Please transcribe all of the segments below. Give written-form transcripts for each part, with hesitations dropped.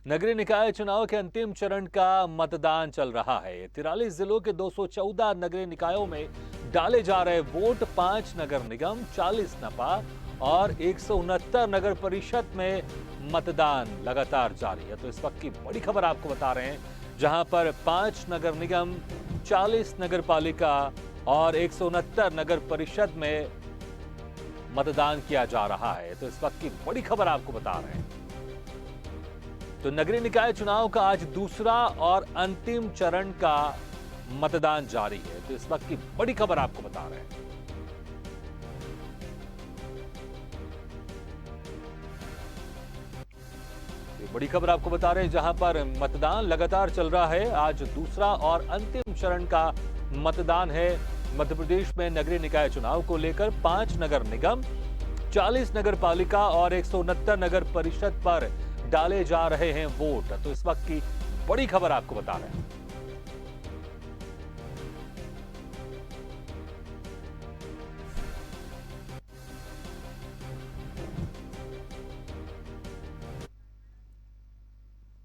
नगरीय निकाय चुनाव के अंतिम चरण का मतदान चल रहा है। 43 जिलों के 214 नगरीय निकायों में डाले जा रहे वोट। 5 नगर निगम, 40 नपा और 169 नगर परिषद में मतदान लगातार जारी है। तो इस वक्त की बड़ी खबर आपको बता रहे हैं, जहां पर 5 नगर निगम, 40 नगर पालिका और 169 नगर परिषद में मतदान किया जा रहा है। तो इस वक्त की बड़ी खबर आपको बता रहे हैं। तो नगरीय निकाय चुनाव का आज दूसरा और अंतिम चरण का मतदान जारी है। तो इस वक्त की बड़ी खबर आपको बता रहे हैं। ये बड़ी खबर आपको बता रहे हैं, जहां पर मतदान लगातार चल रहा है। आज दूसरा और अंतिम चरण का मतदान है। मध्य प्रदेश में नगरीय निकाय चुनाव को लेकर 5 नगर निगम, 40 नगर पालिका और 169 नगर परिषद पर डाले जा रहे हैं वोट। तो इस वक्त की बड़ी खबर आपको बता रहे हैं।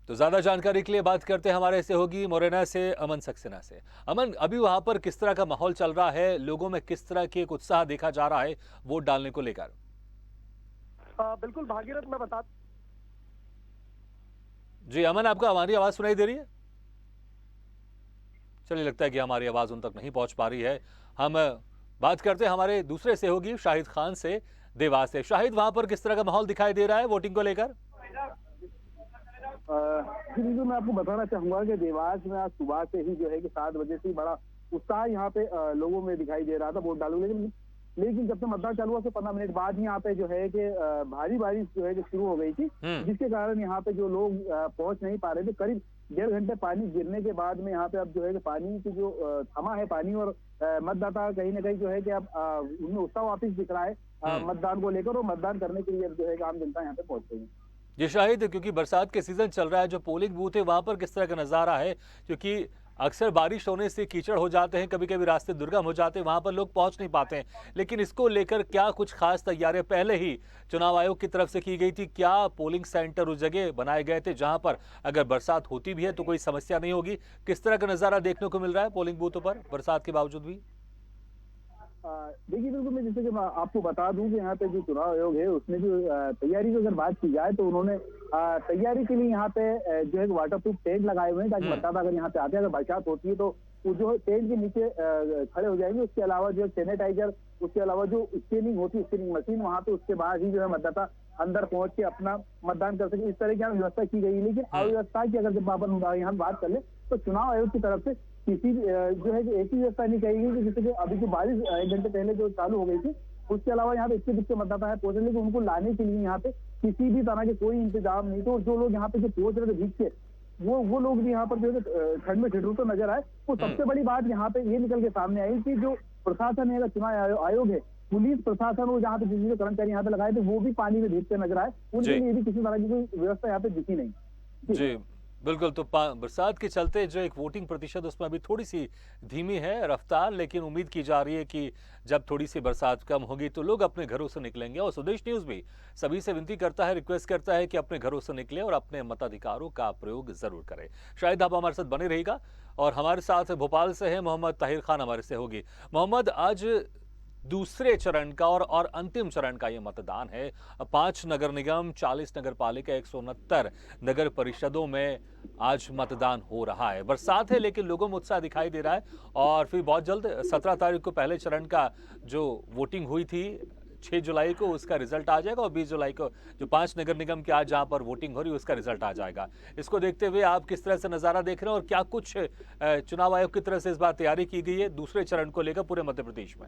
तो ज्यादा जानकारी के लिए बात करते हैं हमारे सहयोगी मोरेना से अमन सक्सेना से। अमन, अभी वहां पर किस तरह का माहौल चल रहा है? लोगों में किस तरह की एक उत्साह देखा जा रहा है वोट डालने को लेकर? बिल्कुल भागीरथ, मैं बता। जी अमन, आपको हमारी आवाज सुनाई दे रही है? चलिए, लगता है कि हमारी आवाज उन तक नहीं पहुंच पा रही है। हम बात करते हैं हमारे दूसरे सहयोगी शाहिद खान से, देवास से। शाहिद, वहां पर किस तरह का माहौल दिखाई दे रहा है वोटिंग को लेकर? जी बिल्कुल, मैं आपको बताना चाहूंगा कि देवास में आज सुबह से ही जो है कि 7 बजे से ही बड़ा उत्साह यहाँ पे लोगों में दिखाई दे रहा था वोट डालने। लेकिन जब से मतदान चालू हुआ उसके 15 मिनट बाद ही यहाँ पे जो है कि भारी बारिश जो है कि शुरू हो गई थी, जिसके कारण यहाँ पे जो लोग पहुंच नहीं पा रहे थे। करीब 1.5 घंटे पानी गिरने के बाद में यहाँ पे अब जो है कि पानी की जो थमा है पानी, और मतदाता कहीं ना कहीं जो है कि अब उनमें उत्साह वापिस दिख रहा है मतदान को लेकर, और मतदान करने के लिए जो है कि आम जनता यहाँ पे पहुंच गई है। जी शाहिद, क्योंकि बरसात के सीजन चल रहा है, जो पोलिंग बूथ है वहां पर किस तरह का नजारा है? क्योंकि अक्सर बारिश होने से कीचड़ हो जाते हैं, कभी कभी रास्ते दुर्गम हो जाते हैं, वहां पर लोग पहुंच नहीं पाते हैं। लेकिन इसको लेकर क्या कुछ खास तैयारियां पहले ही चुनाव आयोग की तरफ से की गई थी? क्या पोलिंग सेंटर उस जगह बनाए गए थे जहां पर अगर बरसात होती भी है तो कोई समस्या नहीं होगी? किस तरह का नजारा देखने को मिल रहा है पोलिंग बूथों पर बरसात के बावजूद भी? देखिए बिल्कुल, मैं जैसे कि मैं आपको बता दूं कि यहाँ पे जो चुनाव आयोग है उसने जो तैयारी की अगर बात की जाए तो उन्होंने तैयारी के लिए यहाँ पे जो है वाटर प्रूफ टेंट लगाए हुए हैं, ताकि मतदाता अगर यहाँ पे आते हैं, अगर बरसात होती है तो वो जो है टेंट के नीचे खड़े हो जाएंगे। उसके अलावा जो सैनिटाइजर, उसके अलावा जो स्कैनिंग होती है, स्कैनिंग मशीन वहाँ पे, उसके बाद ही जो है मतदाता अंदर पहुंच के अपना मतदान कर सके। इस तरह की यहाँ व्यवस्था की गई है। लेकिन अव्यवस्था की अगर जब अपन यहाँ बात कर ले तो चुनाव आयोग की तरफ से किसी जो है कि ऐसी व्यवस्था नहीं कही गई कि जैसे कि अभी जो बारिश 1 घंटे पहले जो चालू हो गई थी, उसके अलावा यहाँ पे 21 मतदाता है पहुंचे, लेकिन उनको लाने के लिए यहाँ पे किसी भी तरह के कोई इंतजाम नहीं थे। और जो लोग यहाँ पे जो पहुंच रहे थे भीग के, वो लोग भी यहाँ पर जो है ठंड में ठिठुरते नजर आए। तो सबसे बड़ी बात यहाँ पे ये निकल के सामने आई कि जो प्रशासन है, चुनाव आयोग है, पुलिस प्रशासन, और जहाँ पे जितने कर्मचारी यहाँ पे लगाए थे वो भी पानी में भीगते नजर आए। उनके लिए भी किसी तरह की कोई व्यवस्था यहाँ पे दिखी नहीं। जी बिल्कुल। तो बरसात के चलते जो एक वोटिंग प्रतिशत उसमें अभी थोड़ी सी धीमी है रफ्तार, लेकिन उम्मीद की जा रही है कि जब थोड़ी सी बरसात कम होगी तो लोग अपने घरों से निकलेंगे। और स्वदेश न्यूज़ भी सभी से विनती करता है, रिक्वेस्ट करता है कि अपने घरों से निकले और अपने मताधिकारों का प्रयोग जरूर करें। शायद आप हमारे साथ बने रहिएगा। और हमारे साथ भोपाल से हैं मोहम्मद ताहिर खान हमारे से होगी। मोहम्मद, आज दूसरे चरण का और अंतिम चरण का यह मतदान है। 5 नगर निगम, 40 नगर पालिका, 169 नगर परिषदों में आज मतदान हो रहा है। बरसात है लेकिन लोगों में उत्साह दिखाई दे रहा है। और फिर बहुत जल्द 17 तारीख को पहले चरण का जो वोटिंग हुई थी 6 जुलाई को, उसका रिजल्ट आ जाएगा। और 20 जुलाई को जो 5 नगर निगम की आज जहां पर वोटिंग हो रही है उसका रिजल्ट आ जाएगा। इसको देखते हुए आप किस तरह से नजारा देख रहे हैं, और क्या कुछ चुनाव आयोग की तरफ से इस बार तैयारी की गई है दूसरे चरण को लेकर पूरे मध्य प्रदेश में?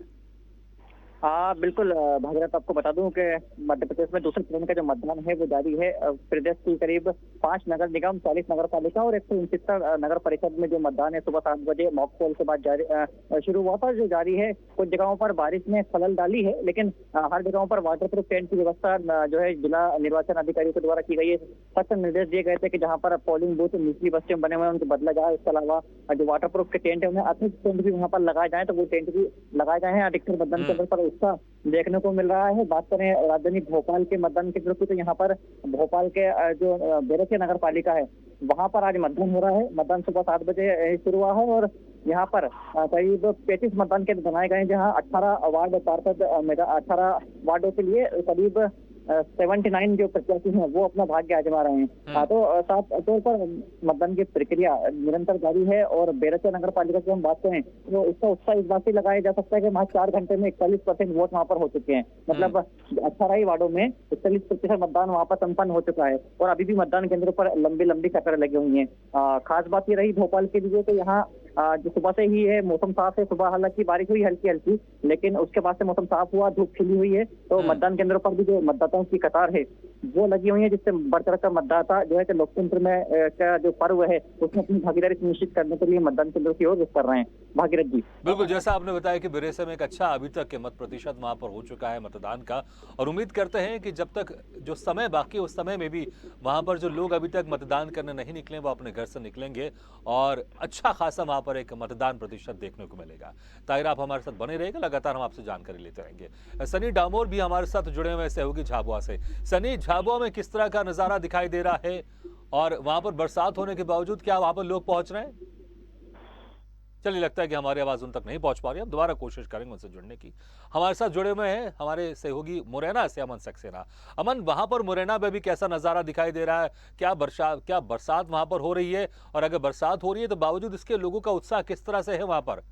हाँ बिल्कुल भागीरथ, आपको बता दूं कि मध्य प्रदेश में दूसरे चरण का जो मतदान है वो जारी है। प्रदेश की करीब 5 नगर निगम, 40 नगर पालिका और 169 नगर परिषद में जो मतदान है सुबह 7 बजे मॉक पोल के बाद जारी शुरू हुआ था, जो जारी है। कुछ जगहों पर बारिश ने खलल डाली है, लेकिन हर जगहों पर वाटर प्रूफ टेंट की व्यवस्था जो है जिला निर्वाचन अधिकारियों के द्वारा की गई है। सख्त निर्देश दिए गए थे कि जहाँ पर पोलिंग बूथ निचली बस्तियों में बने हुए हैं उनको बदला जाए। इसके अलावा जो वाटर प्रूफ के टेंट है उन्हें अतिरिक्त टेंट भी वहाँ पर लगाए जाए, तो वो टेंट भी लगाए गए हैं। अधिकतर मतदान केंद्र पर उत्साह देखने को मिल रहा है। बात करें राजधानी भोपाल के मतदान केंद्र की, तो यहाँ पर भोपाल के जो बेरसिया नगर पालिका है, वहाँ पर आज मतदान हो रहा है। मतदान सुबह 7 बजे शुरू हुआ है और यहाँ पर करीब 35 मतदान केंद्र बनाए गए हैं, जहाँ 18 वार्ड पार्षद 18 वार्डों के लिए करीब 79 जो प्रत्याशी हैं वो अपना भाग्य आजमा रहे हैं। तो साफ तौर पर मतदान की प्रक्रिया निरंतर जारी है। और बेरसिया नगर पालिका की हम बात करें तो इसका उत्साह इस बात से लगाया जा सकता है कि महज 4 घंटे में 41% वोट वहाँ पर हो चुके हैं। मतलब 18 ही वार्डों में 41% मतदान वहाँ पर संपन्न हो चुका है और अभी भी मतदान केंद्रों पर लंबी लंबी कतारें लगी हुई हैं। खास बात ये रही भोपाल के लिए तो यहाँ जो सुबह से ही है मौसम साफ है। सुबह हालांकि बारिश हुई हल्की हल्की, लेकिन उसके बाद से मौसम साफ हुआ, धूप खिली हुई है। तो मतदान केंद्रों पर भी जो मतदाताओं की कतार है वो लगी हुई है, जिससे बढ़ चढ़ कर मतदाता जो है कि लोकतंत्र में का जो पर्व है उसमें अपनी भागीदारी सुनिश्चित करने के लिए मतदान केंद्रों की ओर रुख कर रहे हैं। भागीरथ जी, बिल्कुल जैसा आपने बताया कि बेरसिया में एक अच्छा अभी तक के मत प्रतिशत वहां पर हो चुका है मतदान का, और उम्मीद करते हैं कि जब तक जो समय बाकी है उस समय में भी वहां पर जो लोग अभी तक मतदान करने नहीं निकले वो अपने घर से निकलेंगे और अच्छा खासा वहां पर एक मतदान प्रतिशत देखने को मिलेगा। ताहिर आप हमारे साथ बने रहेगा, लगातार हम आपसे जानकारी लेते रहेंगे। सनी डामोर भी हमारे साथ जुड़े हुए सहयोगी झाबुआ से। सनी, झाबुआ में किस तरह का नजारा दिखाई दे रहा है और वहां पर बरसात होने के बावजूद क्या वहां पर लोग पहुंच रहे हैं? चलिए, लगता है कि हमारी आवाज उन तक नहीं पहुंच पा रही है। हम दोबारा कोशिश करेंगे उनसे जुड़ने की। हमारे साथ जुड़े हुए हैं हमारे सहयोगी मुरैना से अमन सक्सेना। अमन, वहां पर मुरैना में भी कैसा नजारा दिखाई दे रहा है? क्या बरसात वहां पर हो रही है? और अगर बरसात हो रही है तो बावजूद इसके लोगों का उत्साह किस तरह से है वहां पर?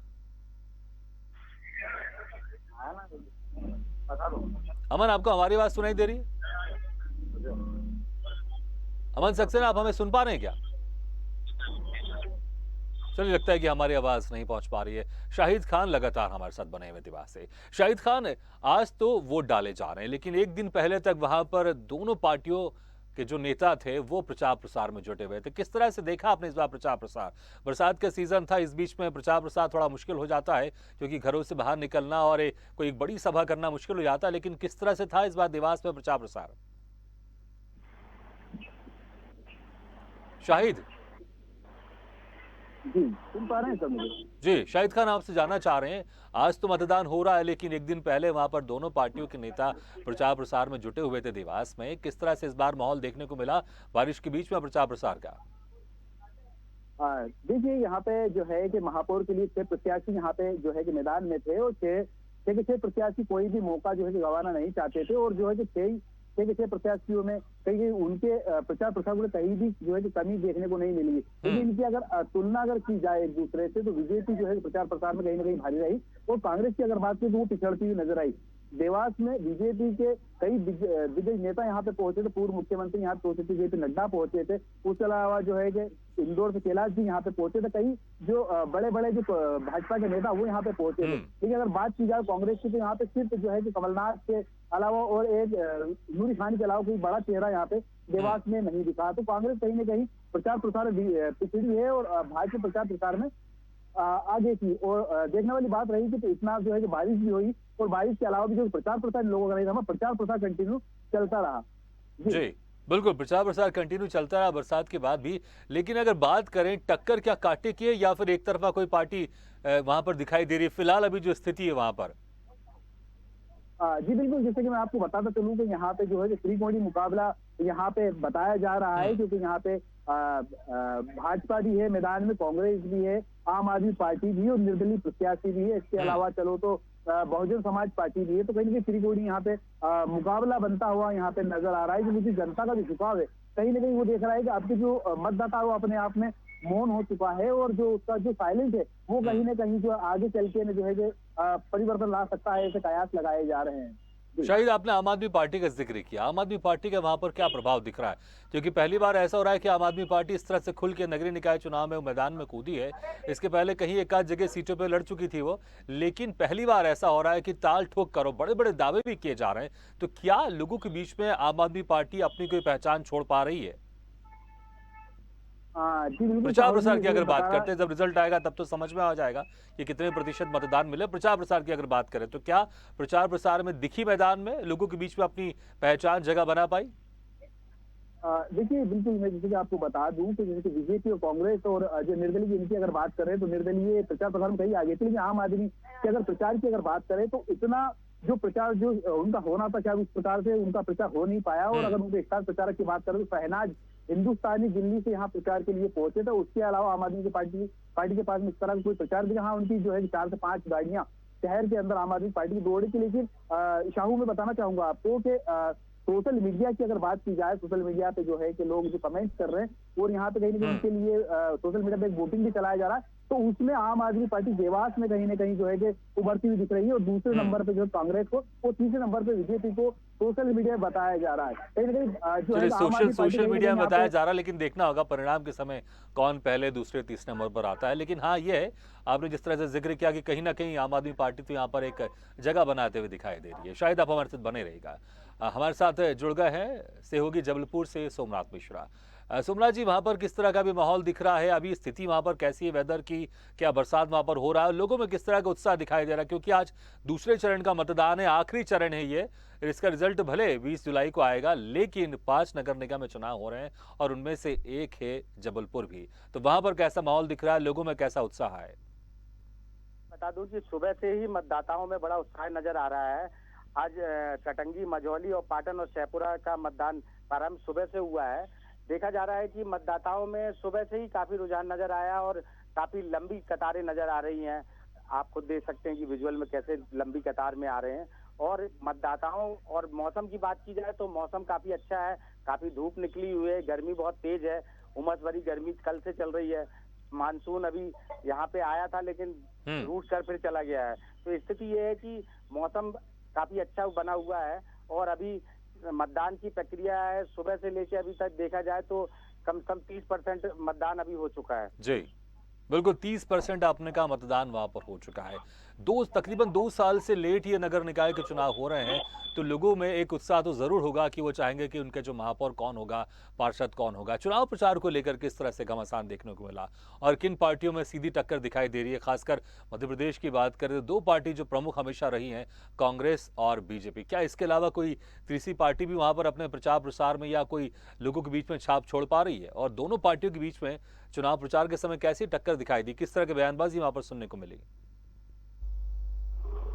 अमन, आपको हमारी आवाज सुनाई दे रही है? अमन सक्सेना, आप हमें सुन पा रहे हैं क्या? चलिए, लगता है कि हमारी आवाज नहीं पहुंच पा रही है। शाहिद खान लगातार हमारे साथ बने हुए दिवास से। शाहिद खान, आज तो वोट डाले जा रहे हैं, लेकिन एक दिन पहले तक वहां पर दोनों पार्टियों के जो नेता थे वो प्रचार प्रसार में जुटे हुए थे। किस तरह से देखा आपने इस बार प्रचार प्रसार? बरसात का सीजन था, इस बीच में प्रचार प्रसार थोड़ा मुश्किल हो जाता है क्योंकि घरों से बाहर निकलना और कोई एक बड़ी सभा करना मुश्किल हो जाता है, लेकिन किस तरह से था इस बार देवास में प्रचार प्रसार? शाहिद जी, सुन पा रहे हैं सर मुझे? जी, शाहिद खान आपसे जानना चाह रहे हैं, आज तो मतदान हो रहा है लेकिन एक दिन पहले वहां पर दोनों पार्टियों के नेता प्रचार प्रसार में जुटे हुए थे देवास में। किस तरह से इस बार माहौल देखने को मिला बारिश के बीच में प्रचार प्रसार का? देखिए, यहाँ पे जो है कि महापौर के लिए 6 प्रत्याशी यहाँ पे जो है कि मैदान में थे और 6 प्रत्याशी कोई भी मौका जो है कि गंवाना नहीं चाहते थे। और जो है कि 6 प्रत्याशियों में कहीं उनके प्रचार प्रसार में कहीं भी जो है कि कमी देखने को नहीं मिली। लेकिन इनकी अगर तुलना अगर की जाए एक दूसरे से तो बीजेपी जो है प्रचार प्रसार में कहीं ना कहीं भारी रही और कांग्रेस की अगर बात की तो वो पिछड़ती हुई नजर आई। देवास में बीजेपी के कई दिग्गज नेता यहाँ पे पहुंचे थे। पूर्व मुख्यमंत्री यहाँ पहुंचे थे, जेपी नड्डा पहुंचे थे। उसके अलावा जो है कि इंदौर से कैलाश जी यहाँ पे पहुंचे थे। कई जो बड़े बड़े जो भाजपा के नेता वो यहाँ पे पहुंचे थे। लेकिन अगर बात की जाए कांग्रेस की तो यहाँ पे सिर्फ जो है कि कमलनाथ के अलावा और एक नूरी खान के अलावा कोई बड़ा चेहरा यहाँ पे देवास में नहीं दिखा। तो कांग्रेस कहीं ना कहीं प्रचार प्रसार पिछड़ी है और भाजपा प्रचार प्रसार में आगे थी। और देखने वाली बात रही कि तो इतना जो है कि बारिश भी हुई और बारिश के अलावा भी जो प्रचार प्रसार लोगों का नहीं था, प्रचार प्रसार कंटिन्यू चलता रहा। जी, बिल्कुल प्रचार प्रसार कंटिन्यू चलता रहा बरसात के बाद भी। लेकिन अगर बात करें टक्कर क्या कांटे की है या फिर एक तरफा कोई पार्टी वहां पर दिखाई दे रही है फिलहाल अभी जो स्थिति है वहां पर? जी बिल्कुल, जैसे कि मैं आपको बताता चलूं कि यहाँ पे जो है कि त्रिकोणीय मुकाबला यहाँ पे बताया जा रहा है, क्योंकि यहाँ पे भाजपा भी है मैदान में, कांग्रेस भी है, आम आदमी पार्टी भी है और निर्दलीय प्रत्याशी भी है। इसके अलावा चलो तो बहुजन समाज पार्टी भी है। तो कहीं ना कहीं त्रिकोणीय यहाँ पे मुकाबला बनता हुआ यहाँ पे नजर आ रहा है। क्योंकि जनता का जो झुकाव है कहीं ना कहीं वो देख रहा है कि अब के जो मतदाता है वो अपने आप में मौन हो चुका है और जो उसका जो साइलेंस है वो कहीं ना कहीं जो आगे चल के जो है कि परिवर्तन ला सकता है, ऐसे कयास लगाए जा रहे हैं। शाहिद, आपने आम आदमी पार्टी का जिक्र किया, आम आदमी पार्टी का वहां पर क्या प्रभाव दिख रहा है? क्योंकि पहली बार ऐसा हो रहा है कि आम आदमी पार्टी इस तरह से खुल के नगरीय निकाय चुनाव में मैदान में कूदी है। इसके पहले कहीं एक आध जगह सीटों पर लड़ चुकी थी वो, लेकिन पहली बार ऐसा हो रहा है कि ताल ठोक करो, बड़े बड़े दावे भी किए जा रहे हैं। तो क्या लोगों के बीच में आम आदमी पार्टी अपनी कोई पहचान छोड़ पा रही है? प्रचार प्रसार की अगर बात करते हैं, जब रिजल्ट आएगा तब तो समझ में आ जाएगा कि कितने प्रतिशत मतदान मिले। प्रचार प्रसार की अगर बात करें तो क्या प्रचार प्रसार में दिखी मैदान में लोगों के बीच में अपनी पहचान जगह बना पाई? देखिए बिल्कुल, मैं जैसे कि आपको बता दूं कि जैसे कि बीजेपी और कांग्रेस और जो निर्दलीय इनकी अगर बात करें तो निर्दलीय प्रचार प्रसार में कहीं आगे थी। लेकिन आम आदमी की अगर प्रचार की अगर बात करें तो इतना जो प्रचार जो उनका होना था शायद उस प्रकार से उनका प्रचार हो नहीं पाया। और अगर उनके स्टार प्रचारक की बात करें तो शहनाज हिंदुस्तानी दिल्ली से यहाँ प्रचार के लिए पहुंचे थे। उसके अलावा आम आदमी की पार्टी के पास में इस तरह का कोई प्रचार भी, हाँ उनकी जो है 4 से 5 गाड़ियां शहर के अंदर आम आदमी पार्टी की दौड़ी थी। लेकिन शाहू में बताना चाहूंगा आपको कि सोशल मीडिया की अगर बात की जाए, सोशल मीडिया पे जो है कि लोग जो कमेंट्स कर रहे हैं और यहाँ पे कहीं ना कहीं उनके लिए सोशल मीडिया पे एक वोटिंग भी चलाया जा रहा है, तो उसमें आम आदमी पार्टी देवास में कहीं ना कहीं जो है कि उभरती हुई दिख रही है। और दूसरे नंबर पे जो है कांग्रेस को और तीसरे नंबर पे बीजेपी को सोशल मीडिया बताया जा रहा है। कहीं ना कहीं जो है आम आदमी पार्टी सोशल मीडिया में यहाँ बताया पे जा रहा है, लेकिन देखना होगा परिणाम के समय कौन पहले दूसरे तीसरे नंबर पर आता है। लेकिन हाँ ये है, आपने जिस तरह से जिक्र किया कि कहीं ना कहीं आम आदमी पार्टी तो यहाँ पर एक जगह बनाते हुए दिखाई दे रही है। शायद आप हमारे साथ बने रहेगा। हमारे साथ जुड़ गए हैं सेहोगी जबलपुर से सोमनाथ मिश्रा। सोमनाथ जी, वहां पर किस तरह का भी माहौल दिख रहा है? अभी स्थिति वहां पर कैसी है वेदर की? क्या बरसात वहां पर हो रहा है? लोगों में किस तरह का उत्साह दिखाई दे रहा है? क्योंकि आज दूसरे चरण का मतदान है, आखिरी चरण है ये। इसका रिजल्ट भले 20 जुलाई को आएगा, लेकिन 5 नगर निगम में चुनाव हो रहे हैं और उनमें से एक है जबलपुर भी। तो वहां पर कैसा माहौल दिख रहा है? लोगों में कैसा उत्साह है? बता दूं कि सुबह से ही मतदाताओं में बड़ा उत्साह नजर आ रहा है। आज कटंगी, मझौली और पाटन और शेखपुरा का मतदान प्रारंभ सुबह से हुआ है। देखा जा रहा है कि मतदाताओं में सुबह से ही काफी रुझान नजर आया और काफी लंबी कतारें नजर आ रही हैं। आप खुद देख सकते हैं कि विजुअल में कैसे लंबी कतार में आ रहे हैं। और मतदाताओं और मौसम की बात की जाए तो मौसम काफी अच्छा है, काफी धूप निकली हुई है, गर्मी बहुत तेज है, उमस भरी गर्मी कल से चल रही है। मानसून अभी यहाँ पे आया था लेकिन रूट कर फिर चला गया है। तो स्थिति ये है कि मौसम काफी अच्छा बना हुआ है और अभी मतदान की प्रक्रिया है। सुबह से लेकर अभी तक देखा जाए तो कम से कम 30% मतदान अभी हो चुका है। जी बिल्कुल, 30% आपने कहा मतदान वहां पर हो चुका है। तकरीबन 2 साल से लेट ये नगर निकाय के चुनाव हो रहे हैं, तो लोगों में एक उत्साह तो जरूर होगा कि वो चाहेंगे कि उनके जो महापौर कौन होगा, पार्षद कौन होगा। चुनाव प्रचार को लेकर किस तरह से घमासान देखने को मिला और किन पार्टियों में सीधी टक्कर दिखाई दे रही है? खासकर मध्य प्रदेश की बात करें तो 2 पार्टी जो प्रमुख हमेशा रही हैं, कांग्रेस और बीजेपी। क्या इसके अलावा कोई तीसरी पार्टी भी वहां पर अपने प्रचार प्रसार में या कोई लोगों के बीच में छाप छोड़ पा रही है? और दोनों पार्टियों के बीच में चुनाव प्रचार के समय कैसी टक्कर दिखाई दी? किस तरह की बयानबाजी वहां पर सुनने को मिली?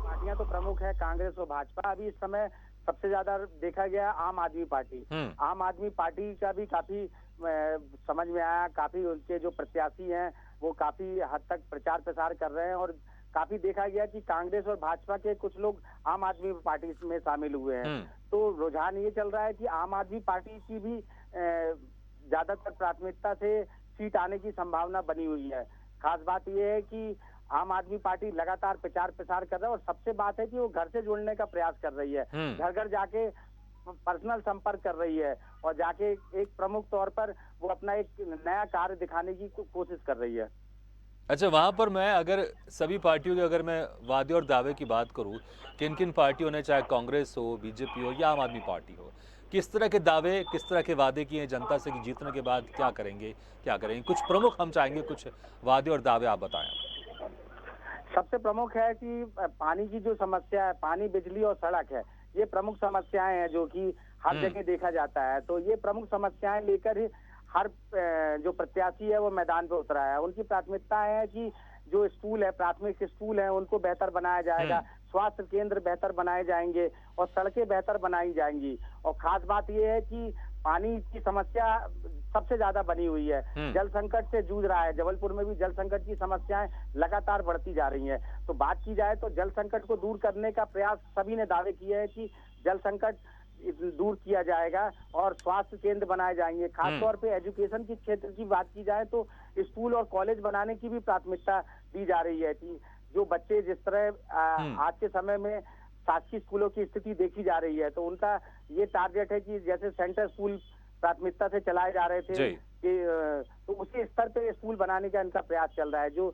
पार्टियां तो प्रमुख है कांग्रेस और भाजपा। अभी इस समय सबसे ज्यादा देखा गया आम आदमी पार्टी। आम आदमी पार्टी का भी काफी समझ में आया, काफी उनके जो प्रत्याशी हैं वो काफी हद तक प्रचार प्रसार कर रहे हैं और काफी देखा गया कि कांग्रेस और भाजपा के कुछ लोग आम आदमी पार्टी में शामिल हुए हैं। तो रुझान ये चल रहा है कि आम आदमी पार्टी की भी ज्यादातर प्राथमिकता से सीट आने की संभावना बनी हुई है। खास बात यह है कि आम आदमी पार्टी लगातार प्रचार प्रसार कर रहा है और सबसे बात है कि वो घर से जुड़ने का प्रयास कर रही है, घर घर जाके पर्सनल संपर्क कर रही है और जाके एक प्रमुख तौर पर वो अपना एक नया कार्य दिखाने की कोशिश कर रही है। अच्छा, वहां पर मैं अगर सभी पार्टियों के अगर मैं वादे और दावे की बात करूं, किन किन पार्टियों ने, चाहे कांग्रेस हो, बीजेपी हो या आम आदमी पार्टी हो, किस तरह के दावे, किस तरह के वादे किए हैं जनता से कि जीतने के बाद क्या करेंगे, क्या करेंगे? कुछ प्रमुख हम चाहेंगे, कुछ वादे और दावे आप बताएं। सबसे प्रमुख है कि पानी की जो समस्या है, पानी, बिजली और सड़क है, ये प्रमुख समस्याएं हैं जो कि हर जगह देखा जाता है। तो ये प्रमुख समस्याएं लेकर ही हर जो प्रत्याशी है वो मैदान पे उतरा है। उनकी प्राथमिकता है कि जो स्कूल है, प्राथमिक स्कूल है, उनको बेहतर बनाया जाएगा, स्वास्थ्य केंद्र बेहतर बनाए जाएंगे और सड़कें बेहतर बनाई जाएंगी। और खास बात यह है कि पानी की समस्या सबसे ज्यादा बनी हुई है, जल संकट से जूझ रहा है। जबलपुर में भी जल संकट की समस्याएं लगातार बढ़ती जा रही हैं। तो बात की जाए तो जल संकट को दूर करने का प्रयास सभी ने दावे किए हैं कि जल संकट दूर किया जाएगा और स्वास्थ्य केंद्र बनाए जाएंगे। खासतौर पे एजुकेशन की क्षेत्र की बात की जाए तो स्कूल और कॉलेज बनाने की भी प्राथमिकता दी जा रही है कि जो बच्चे जिस तरह आज के समय में शासकीय स्कूलों की स्थिति देखी जा रही है, तो उनका ये टारगेट है कि जैसे सेंटर स्कूल प्राथमिकता से चलाए जा रहे थे कि तो उसी स्तर पे स्कूल बनाने का इनका प्रयास चल रहा है। जो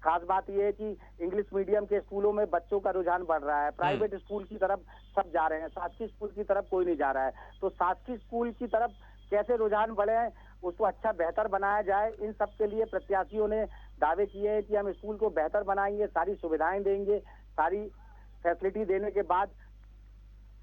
खास बात यह है कि इंग्लिश मीडियम के स्कूलों में बच्चों का रुझान बढ़ रहा है, प्राइवेट स्कूल की तरफ सब जा रहे हैं, शासकीय स्कूल की तरफ कोई नहीं जा रहा है। तो शासकीय स्कूल की तरफ कैसे रुझान बढ़े, उसको अच्छा बेहतर बनाया जाए, इन सब के लिए प्रत्याशियों ने दावे किए हैं कि हम स्कूल को बेहतर बनाएंगे, सारी सुविधाएं देंगे, सारी फैसिलिटी देने के बाद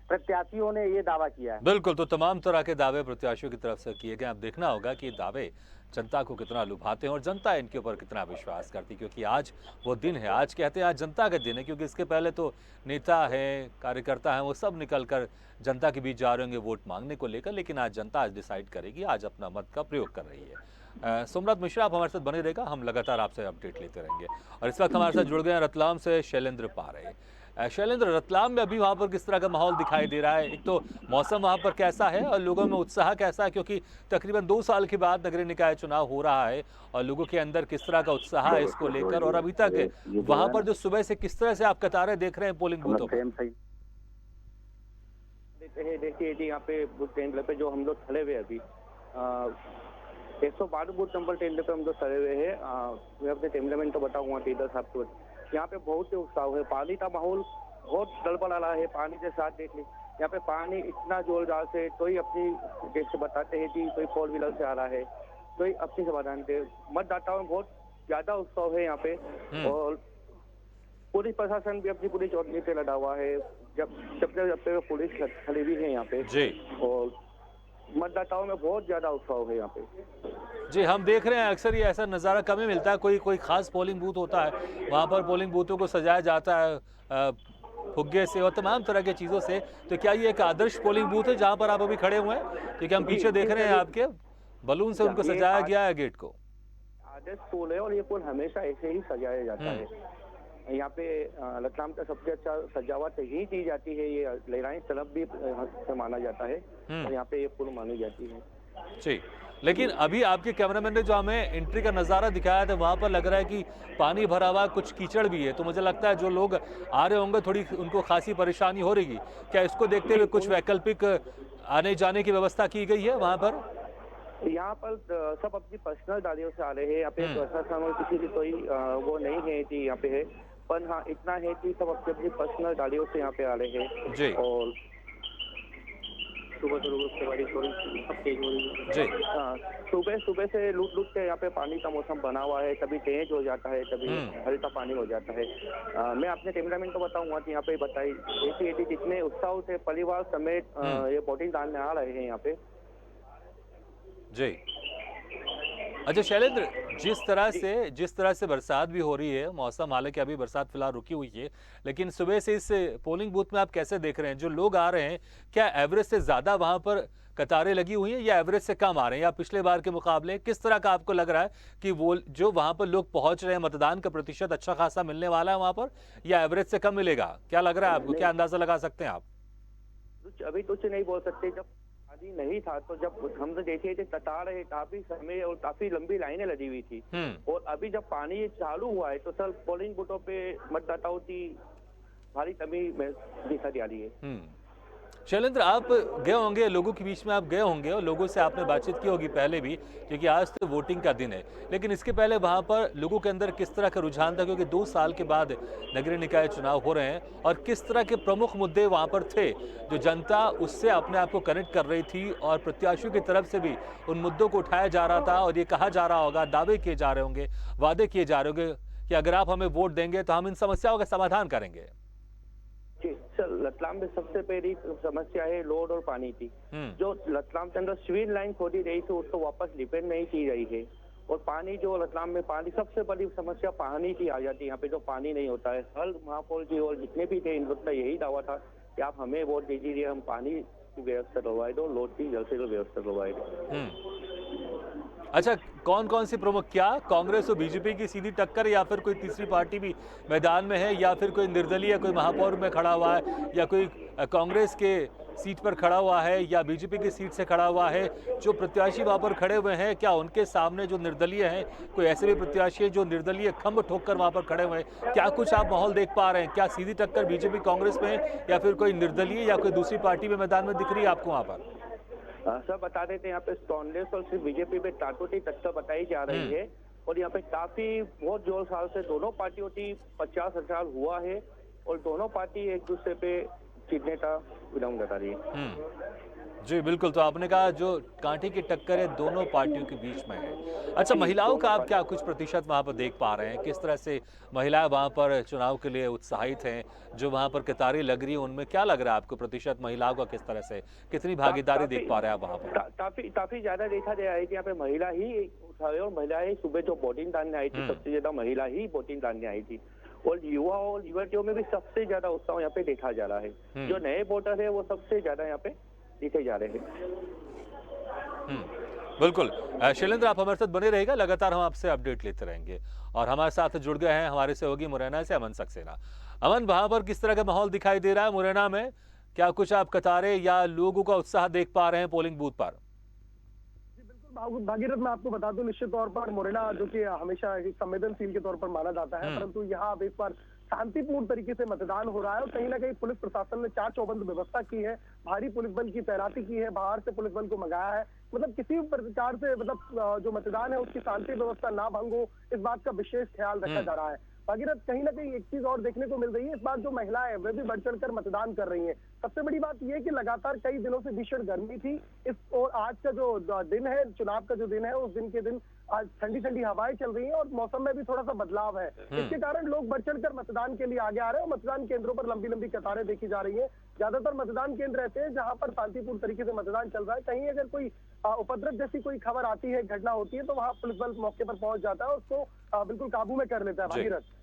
प्रत्याशियों ने ये दावा किया है। बिल्कुल, तो तमाम तरह के दावे प्रत्याशियों की तरफ से किए गए। अब देखना होगा कि ये दावे जनता को कितना लुभाते हैं और जनता इनके ऊपर कितना विश्वास करती है, क्योंकि आज वो दिन है। आज कहते हैं आज जनता का दिन है, क्योंकि इसके पहले तो नेता हैं, कार्यकर्ता हैं, वो सब निकल कर जनता के बीच जा रहे होंगे वोट मांगने को लेकर, लेकिन आज जनता आज डिसाइड करेगी, आज अपना मत का प्रयोग कर रही है। सोमनाथ मिश्रा, आप हमारे साथ बने रहेगा, हम लगातार आपसे अपडेट लेते रहेंगे। और इस वक्त हमारे साथ जुड़ गए हैं रतलाम से शैलेंद्र पारे। शैलेंद्र, रतलाम में अभी वहाँ पर किस तरह का माहौल दिखाई दे रहा है? एक तो मौसम वहाँ पर कैसा है और लोगों में उत्साह कैसा है, क्योंकि तकरीबन 2 साल के बाद नगरीय निकाय चुनाव हो रहा है, और लोगों के अंदर किस तरह का उत्साह है इसको लेकर, और अभी तक वहाँ पर जो सुबह से किस तरह से आप कतारें देख रहे हैं पोलिंग बूथों पर? देखिए जी, यहाँ पे बूथ टेंडर पे जो हम लोग खड़े हुए अभी 112 बूथ नंबर टेंडर पे हम लोग खड़े हुए हैं। मैं अपने टेमलेमेंट तो बताऊंगा टीडर साहब को। यहाँ पे बहुत ही उत्साह है, पानी का माहौल बहुत गड़बड़ आ रहा है। पानी के साथ देख ली यहाँ पे पानी इतना जोरदार से, कोई अपनी जैसे बताते हैं कि कोई 4 व्हीलर से आ रहा है, कोई अपनी समाधान से। मतदाताओं में बहुत ज्यादा उत्साह है यहाँ पे, और पुलिस प्रशासन भी अपनी पूरी चौकसी पे लगा हुआ है। जब पुलिस खड़ी हुई है यहाँ पे जी, और मतदाताओं में बहुत ज्यादा उत्साह है यहाँ पे। जी, हम देख रहे हैं अक्सर ये ऐसा नज़ारा कम ही मिलता है। कोई कोई खास पोलिंग बूथ होता है, वहाँ पर पोलिंग बूथों को सजाया जाता है फुग्गे से और तमाम तरह की चीज़ों से। तो क्या ये एक आदर्श पोलिंग बूथ है जहाँ पर आप अभी खड़े हुए हैं? क्योंकि हम पीछे देख रहे हैं आपके बलून से उनको सजाया गया है गेट को। आदर्श पुल है और ये पुल हमेशा ऐसे ही सजाया जाता है। यहाँ पे रतलाम का सबसे अच्छा सजावट ही की जाती है। ये लहराई तरफ भी माना जाता है और यहाँ पे ये पुल मानी जाती है। जी, लेकिन अभी आपके कैमरामैन ने जो हमें एंट्री का नज़ारा दिखाया था, वहाँ पर लग रहा है कि पानी भरा हुआ, कुछ कीचड़ भी है। तो मुझे लगता है जो लोग आ रहे होंगे थोड़ी उनको खासी परेशानी हो रही। क्या इसको देखते हुए कुछ वैकल्पिक आने जाने की व्यवस्था की गई है वहाँ पर? यहाँ पर सब अपनी पर्सनल गाड़ियों से आ रहे हैं। यहाँ पे प्रशासन और किसी की कोई वो नहीं है कि यहाँ पे है, पर हाँ इतना है कि सब अपनी पर्सनल गाड़ियों से यहाँ पे आ रहे हैं। जी, और सुबह से बारिश हो रही, सब तेज हो रही है। जी, सुबह से लूट के यहाँ पे पानी का मौसम बना हुआ है। कभी तेज हो जाता है, कभी हल्का पानी हो जाता है। मैं अपने कैमरामैन को बताऊंगा कि यहाँ पे बताई ऐसी जितने उत्साह से परिवार समेत ये वोटिंग डालने आ रहे हैं यहाँ पे। जी। अच्छा शैलेंद्र, जिस तरह से बरसात भी हो रही है, मौसम हालांकि अभी बरसात फिलहाल रुकी हुई है, लेकिन सुबह से इस पोलिंग बूथ में आप कैसे देख रहे हैं? जो लोग आ रहे हैं, क्या एवरेज से ज़्यादा वहाँ पर कतारें लगी हुई हैं या एवरेज से कम आ रहे हैं, या पिछले बार के मुकाबले किस तरह का आपको लग रहा है कि वो जो वहाँ पर लोग पहुँच रहे हैं, मतदान का प्रतिशत अच्छा खासा मिलने वाला है वहाँ पर, या एवरेज से कम मिलेगा? क्या लग रहा है आपको, क्या अंदाजा लगा सकते हैं आप? अभी कुछ नहीं बोल सकते। जब पानी नहीं था तो जब हम तो देखे थे कतार है, काफी समय और काफी लंबी लाइनें लगी हुई थी। और अभी जब पानी चालू हुआ है तो सर पोलिंग बूथों पे मतदाताओं की भारी कमी में दिखा जा रही है। शैलेंद्र, आप गए होंगे, लोगों के बीच में आप गए होंगे और लोगों से आपने बातचीत की होगी पहले भी, क्योंकि आज तो वोटिंग का दिन है, लेकिन इसके पहले वहाँ पर लोगों के अंदर किस तरह का रुझान था, क्योंकि 2 साल के बाद नगरीय निकाय चुनाव हो रहे हैं, और किस तरह के प्रमुख मुद्दे वहाँ पर थे जो जनता उससे अपने आप को कनेक्ट कर रही थी, और प्रत्याशियों की तरफ से भी उन मुद्दों को उठाया जा रहा था, और ये कहा जा रहा होगा, दावे किए जा रहे होंगे, वादे किए जा रहे होंगे कि अगर आप हमें वोट देंगे तो हम इन समस्याओं का समाधान करेंगे? सर रतलाम में सबसे पहली समस्या है रोड और पानी की। जो रतलाम के अंदर सिविल लाइन खोदी रही थी उसको वापस रिपेयर नहीं की रही है। और पानी जो रतलाम में पानी सबसे बड़ी समस्या पानी की आ जाती है। यहाँ पे जो पानी नहीं होता है, हर महापौर जी और जितने भी थे इन लोग का यही दावा था कि आप हमें वोट दीजिए, हम पानी की व्यवस्था करवाए दो, रोड की जल्द से जल्द व्यवस्था करवाए दो। अच्छा, कौन कौन सी प्रमुख, क्या कांग्रेस और बीजेपी की सीधी टक्कर, या फिर कोई तीसरी पार्टी भी मैदान में है, या फिर कोई निर्दलीय कोई महापौर में खड़ा हुआ है, या कोई कांग्रेस के सीट पर खड़ा हुआ है, या बीजेपी की सीट से खड़ा हुआ है? जो प्रत्याशी वहां पर खड़े हुए हैं, क्या उनके सामने जो निर्दलीय हैं, कोई ऐसे भी प्रत्याशी हैं जो निर्दलीय खंभ ठोक कर वहां पर खड़े हुए हैं? क्या कुछ आप माहौल देख पा रहे हैं? क्या सीधी टक्कर बीजेपी कांग्रेस में है, या फिर कोई निर्दलीय या कोई दूसरी पार्टी में मैदान में दिख रही है आपको वहां पर? सर बता देते हैं यहाँ पे कांग्रेस और सिर्फ बीजेपी पे टाटोटी टक्कर बताई जा रही है। और यहाँ पे काफी बहुत जोर साल से दोनों पार्टियों की 50,000 हुआ है, और दोनों पार्टी एक दूसरे पे जीतने का ग्राउंड बता रही है। जी बिल्कुल, तो आपने कहा जो कांटे की टक्कर है दोनों पार्टियों के बीच में है। अच्छा, महिलाओं का आप क्या कुछ प्रतिशत वहां पर देख पा रहे हैं? किस तरह से महिलाएं वहां पर चुनाव के लिए उत्साहित हैं? जो वहां पर कतारें लग रही हैं उनमें क्या लग रहा है आपको, प्रतिशत महिलाओं का किस तरह से, कितनी भागीदारी देख पा रहे हैं आप वहां पर? काफी ज्यादा देखा गया है कि यहाँ पे महिला ही उत्साह और महिलाएं सुबह जो वोटिंग डालने आई थी सबसे ज्यादा महिला ही वोटिंग डालने आई थी। और युवा और युवतियों में भी सबसे ज्यादा उत्साह यहाँ पे देखा जा रहा है। जो नए वोटर है वो सबसे ज्यादा यहाँ पे दिखे जा रहे हैं। बिल्कुल। शैलेंद्र, आप हमारे साथ बने रहेगा, लगातार हम आपसे अपडेट लेते रहेंगे। और हमारे साथ जुड़ गए हैं हमारे सहयोगी मुरैना से अमन सक्सेना। अमन, वहां पर किस तरह का माहौल दिखाई दे रहा है मुरैना में? क्या कुछ आप कतारें या लोगों का उत्साह देख पा रहे हैं पोलिंग बूथ पर? भागीरथ, मैं आपको बता दूं, निश्चित तौर पर मुरैना जो कि हमेशा एक संवेदनशील के तौर पर माना जाता है, परंतु यहाँ अब इस बार शांतिपूर्ण तरीके से मतदान हो रहा है और कहीं ना कहीं पुलिस प्रशासन ने चार चौबंद व्यवस्था की है, भारी पुलिस बल की तैनाती की है, बाहर से पुलिस बल को मंगाया है। मतलब किसी भी प्रकार से मतलब जो मतदान है उसकी शांति व्यवस्था ना भंग हो, इस बात का विशेष ख्याल रखा जा रहा है। भागीरथ, कहीं ना कहीं एक चीज और देखने को मिल रही है, इस बार जो महिलाएं हैं वे भी बढ़ चढ़कर मतदान कर रही हैं। सबसे बड़ी बात यह है कि लगातार कई दिनों से भीषण गर्मी थी, इस और आज का जो दिन है, चुनाव का जो दिन है, उस दिन के दिन आज ठंडी ठंडी हवाएं चल रही हैं और मौसम में भी थोड़ा सा बदलाव है। इसके कारण लोग बढ़ चढ़कर मतदान के लिए आगे आ रहे हैं और मतदान केंद्रों पर लंबी लंबी कतारें देखी जा रही है। ज्यादातर मतदान केंद्र ऐसे हैं जहां पर शांतिपूर्ण तरीके से मतदान चल रहा है। कहीं अगर कोई उपद्रव जैसी कोई खबर आती है, घटना होती है, तो वहां पुलिस बल मौके पर पहुंच जाता है और उसको बिल्कुल काबू में कर लेता है। भागीरथ,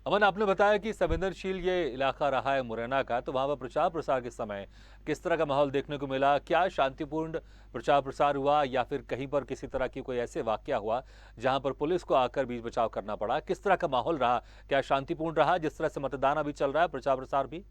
अमन, आपने बताया कि संवेदनशील ये इलाका रहा है मुरैना का, तो वहां पर प्रचार प्रसार के समय किस तरह का माहौल देखने को मिला? क्या शांतिपूर्ण प्रचार प्रसार हुआ या फिर कहीं पर किसी तरह की कोई ऐसे वाकया हुआ जहां पर पुलिस को आकर बीच बचाव करना पड़ा? किस तरह का माहौल रहा? क्या शांतिपूर्ण रहा जिस तरह से मतदान अभी चल रहा है, प्रचार प्रसार भी?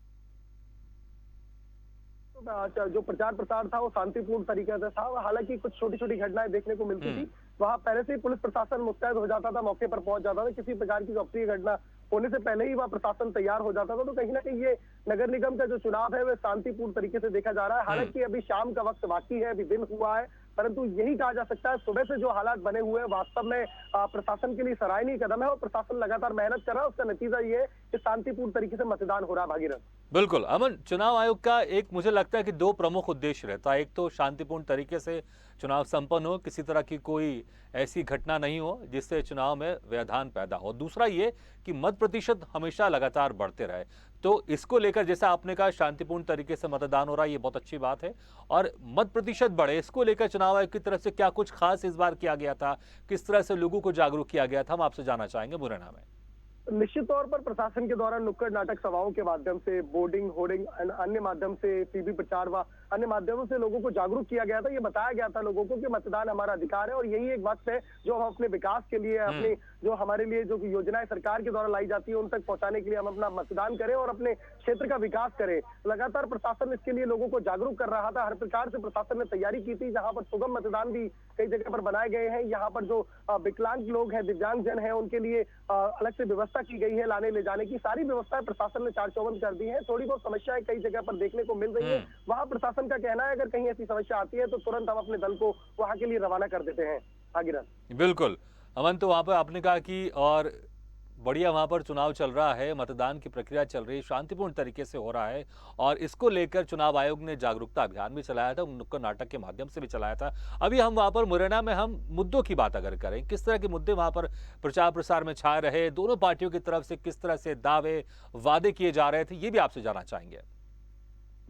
जो प्रचार प्रसार था वो शांतिपूर्ण तरीके से था। हालांकि कुछ छोटी छोटी घटनाएं देखने को मिलती थी, वहां पहले से ही पुलिस प्रशासन मुस्तैद हो जाता था, मौके पर पहुंच जाता था। किसी प्रकार की अप्रिय घटना होने से पहले ही वह प्रशासन तैयार हो जाता था। तो कहीं ना कहीं ये नगर निगम का जो चुनाव है वह शांतिपूर्ण तरीके से देखा जा रहा है। हालांकि अभी शाम का वक्त बाकी है, अभी दिन हुआ है, परंतु यही कहा जा सकता है सुबह से जो हालात बने हुए हैं वास्तव में प्रशासन के लिए सराहनीय कदम है और प्रशासन लगातार मेहनत कर रहा है। उसका नतीजा ये है कि शांतिपूर्ण तरीके से मतदान हो रहा है। भागीरथ, बिल्कुल। अमन, चुनाव आयोग का एक मुझे लगता है कि दो प्रमुख उद्देश्य रहता है। एक तो शांतिपूर्ण तरीके से चुनाव संपन्न हो, किसी तरह की कोई ऐसी घटना नहीं हो जिससे चुनाव में व्यवधान पैदा हो। दूसरा ये कि मत प्रतिशत हमेशा लगातार बढ़ते रहे। तो इसको लेकर जैसा आपने कहा शांतिपूर्ण तरीके से मतदान हो रहा है, ये बहुत अच्छी बात है। और मत प्रतिशत बढ़े, इसको लेकर चुनाव आयोग की तरफ से क्या कुछ खास इस बार किया गया था? किस तरह से लोगों को जागरूक किया गया था? हम आपसे जानना चाहेंगे मुरैना में। निश्चित तौर पर प्रशासन के द्वारा नुक्कड़ नाटक सभाओं के माध्यम से, बोर्डिंग होर्डिंग अन्य माध्यम से, टीवी प्रचार व अन्य माध्यमों से लोगों को जागरूक किया गया था। ये बताया गया था लोगों को कि मतदान हमारा अधिकार है और यही एक वक्त है जो हम अपने विकास के लिए, अपने जो हमारे लिए जो योजनाएं सरकार के द्वारा लाई जाती है उन तक पहुंचाने के लिए हम अपना मतदान करें और अपने क्षेत्र का विकास करें। लगातार प्रशासन इसके लिए लोगों को जागरूक कर रहा था। हर प्रकार से प्रशासन ने तैयारी की थी। जहां पर सुगम मतदान भी कई जगह पर बनाए गए हैं। यहाँ पर जो विकलांग लोग हैं, दिव्यांग जन है, उनके लिए अलग से व्यवस्था की गई है। लाने ले जाने की सारी व्यवस्थाएं प्रशासन ने चार चौबंद कर दी है। थोड़ी बहुत समस्याएं कई जगह पर देखने को मिल रही है। वहां प्रशासन का कहना है अगर कहीं ऐसी समस्या आती है तो तुरंत हम अपने दल को वहां के लिए रवाना कर देते हैं। भागीरथ, बिल्कुल। अमन, तो वहां पर आपने कहा कि और बढ़िया वहां पर चुनाव चल रहा है, मतदान की प्रक्रिया चल रही है, शांतिपूर्ण तरीके से हो रहा है और इसको लेकर चुनाव आयोग ने जागरूकता अभियान भी चलाया था, नुक्कड़ नाटक के माध्यम से भी चलाया था। अभी हम वहां पर मुरैना में हम मुद्दों की बात अगर करें, किस तरह के मुद्दे वहां पर प्रचार प्रसार में छाए रहे, दोनों पार्टियों की तरफ से किस तरह से दावे वादे किए जा रहे थे, ये भी आपसे जानना चाहेंगे।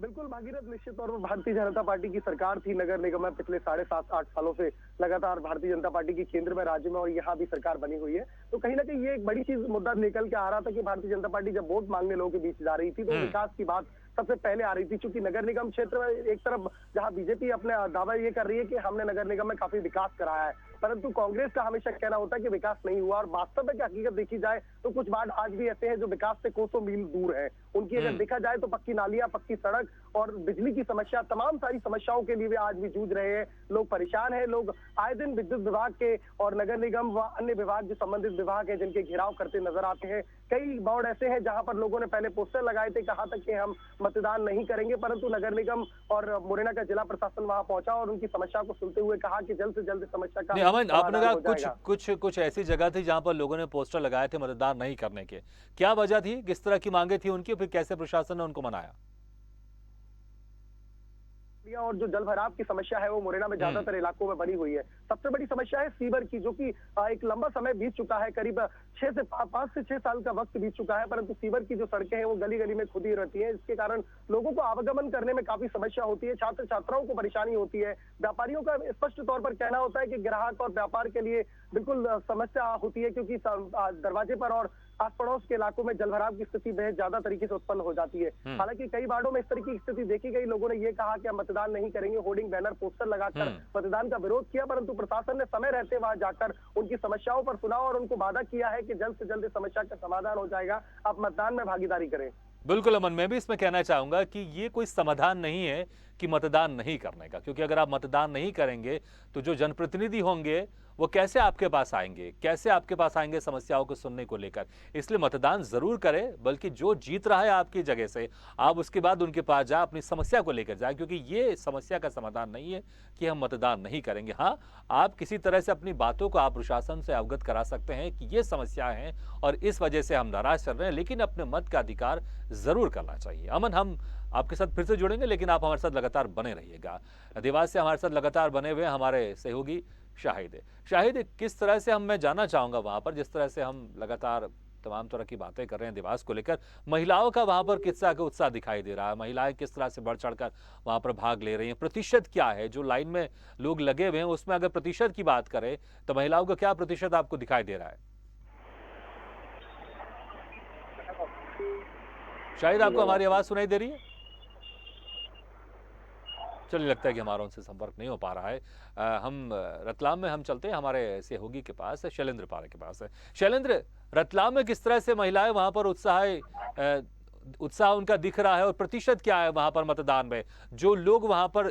बिल्कुल भागीरथ, निश्चित तौर पर भारतीय जनता पार्टी की सरकार थी नगर निगम में पिछले 7.5-8 सालों से। लगातार भारतीय जनता पार्टी की केंद्र में, राज्य में और यहाँ भी सरकार बनी हुई है। तो कहीं ना कहीं ये एक बड़ी चीज मुद्दा निकल के आ रहा था कि भारतीय जनता पार्टी जब वोट मांगने लोगों के बीच जा रही थी तो विकास की बात सबसे पहले आ रही थी। चूंकि नगर निगम क्षेत्र में एक तरफ जहां बीजेपी अपने दावा ये कर रही है कि हमने नगर निगम में काफी विकास कराया है, परंतु कांग्रेस का हमेशा कहना होता है कि विकास नहीं हुआ। और वास्तव में हकीकत देखी जाए तो कुछ वार्ड आज भी ऐसे हैं जो विकास से कोसों मील दूर है। उनकी अगर देखा जाए तो पक्की नालियां, पक्की सड़क और बिजली की समस्या, तमाम सारी समस्याओं के लिए वे आज भी जूझ रहे हैं। लोग परेशान हैं। लोग आए दिन विद्युत विभाग के और नगर निगम व अन्य विभाग जो संबंधित विभाग है जिनके घेराव करते नजर आते हैं। कई वार्ड ऐसे हैं जहां पर लोगों ने पहले पोस्टर लगाए थे, कहा तक कि हम मतदान नहीं करेंगे, परंतु नगर निगम और मुरैना का जिला प्रशासन वहां पहुंचा और उनकी समस्या को सुनते हुए कहा कि जल्द से जल्द समस्या का अमन, आपने कहा कुछ ऐसी जगह थी जहां पर लोगों ने पोस्टर लगाए थे मतदान नहीं करने के, क्या वजह थी? किस तरह की मांगे थी उनकी, फिर कैसे प्रशासन ने उनको मनाया? और जो जल भराव की समस्या है वो मुरैना में ज्यादातर इलाकों में बनी हुई है। सबसे बड़ी समस्या है सीवर की, जो कि एक लंबा समय बीत चुका है, करीब 5 से 6 साल का वक्त बीत चुका है, परंतु सीवर की जो सड़कें हैं वो गली गली में खुदी रहती है। इसके कारण लोगों को आवागमन करने में काफी समस्या होती है, छात्र छात्राओं को परेशानी होती है। व्यापारियों का स्पष्ट तौर पर कहना होता है कि ग्राहक और व्यापार के लिए बिल्कुल समस्या होती है, क्योंकि दरवाजे पर और आस पड़ोस के इलाकों में जलभराव की स्थिति बेहद ज्यादा तरीके से उत्पन्न हो जाती है। हालांकि कई वार्डों में इस तरह की स्थिति देखी गई, लोगों ने ये कहा कि हम मतदान नहीं करेंगे, होर्डिंग बैनर पोस्टर लगाकर मतदान का विरोध किया, परंतु प्रशासन ने समय रहते वहां जाकर उनकी समस्याओं पर सुना और उनको वादा किया है कि जल्द से जल्द इस समस्या का समाधान हो जाएगा, आप मतदान में भागीदारी करें। बिल्कुल अमन, मैं भी इसमें कहना चाहूंगा कि ये कोई समाधान नहीं है कि मतदान नहीं करने का, क्योंकि अगर आप मतदान नहीं करेंगे तो जो जनप्रतिनिधि होंगे वो कैसे आपके पास आएंगे समस्याओं को सुनने को लेकर। इसलिए मतदान जरूर करें, बल्कि जो जीत रहा है आपकी जगह से आप उसके बाद उनके पास जाए, अपनी समस्या को लेकर जाए, क्योंकि ये समस्या का समाधान नहीं है कि हम मतदान नहीं करेंगे। हाँ, आप किसी तरह से अपनी बातों को आप प्रशासन से अवगत करा सकते हैं कि ये समस्या है और इस वजह से हम नाराज चल रहे हैं, लेकिन अपने मत का अधिकार जरूर करना चाहिए। अमन, हम आपके साथ फिर से जुड़ेंगे, लेकिन आप हमारे साथ लगातार बने रहिएगा। देवास से हमारे साथ लगातार बने हुए हमारे सहयोगी शाहिद, किस तरह से मैं जानना चाहूंगा वहां पर, जिस तरह से हम लगातार तमाम तरह की बातें कर रहे हैं देवास को लेकर, महिलाओं का वहां पर किस तरह का उत्साह दिखाई दे रहा है, महिलाएं किस तरह से बढ़ चढ़कर वहां पर भाग ले रही हैं, प्रतिशत क्या है जो लाइन में लोग लगे हुए हैं उसमें अगर प्रतिशत की बात करें तो महिलाओं का क्या प्रतिशत आपको दिखाई दे रहा है? शायद आपको हमारी आवाज सुनाई दे रही है? चलिए, लगता है कि हमारा उनसे संपर्क नहीं हो पा रहा है। हम रतलाम में हम चलते हैं हमारे सहयोगी के पास, शैलेंद्र पारे के पास है। शैलेंद्र, रतलाम में किस तरह से महिलाएं वहां पर उत्साह उनका दिख रहा है और प्रतिशत क्या है वहां पर मतदान में? जो लोग वहां पर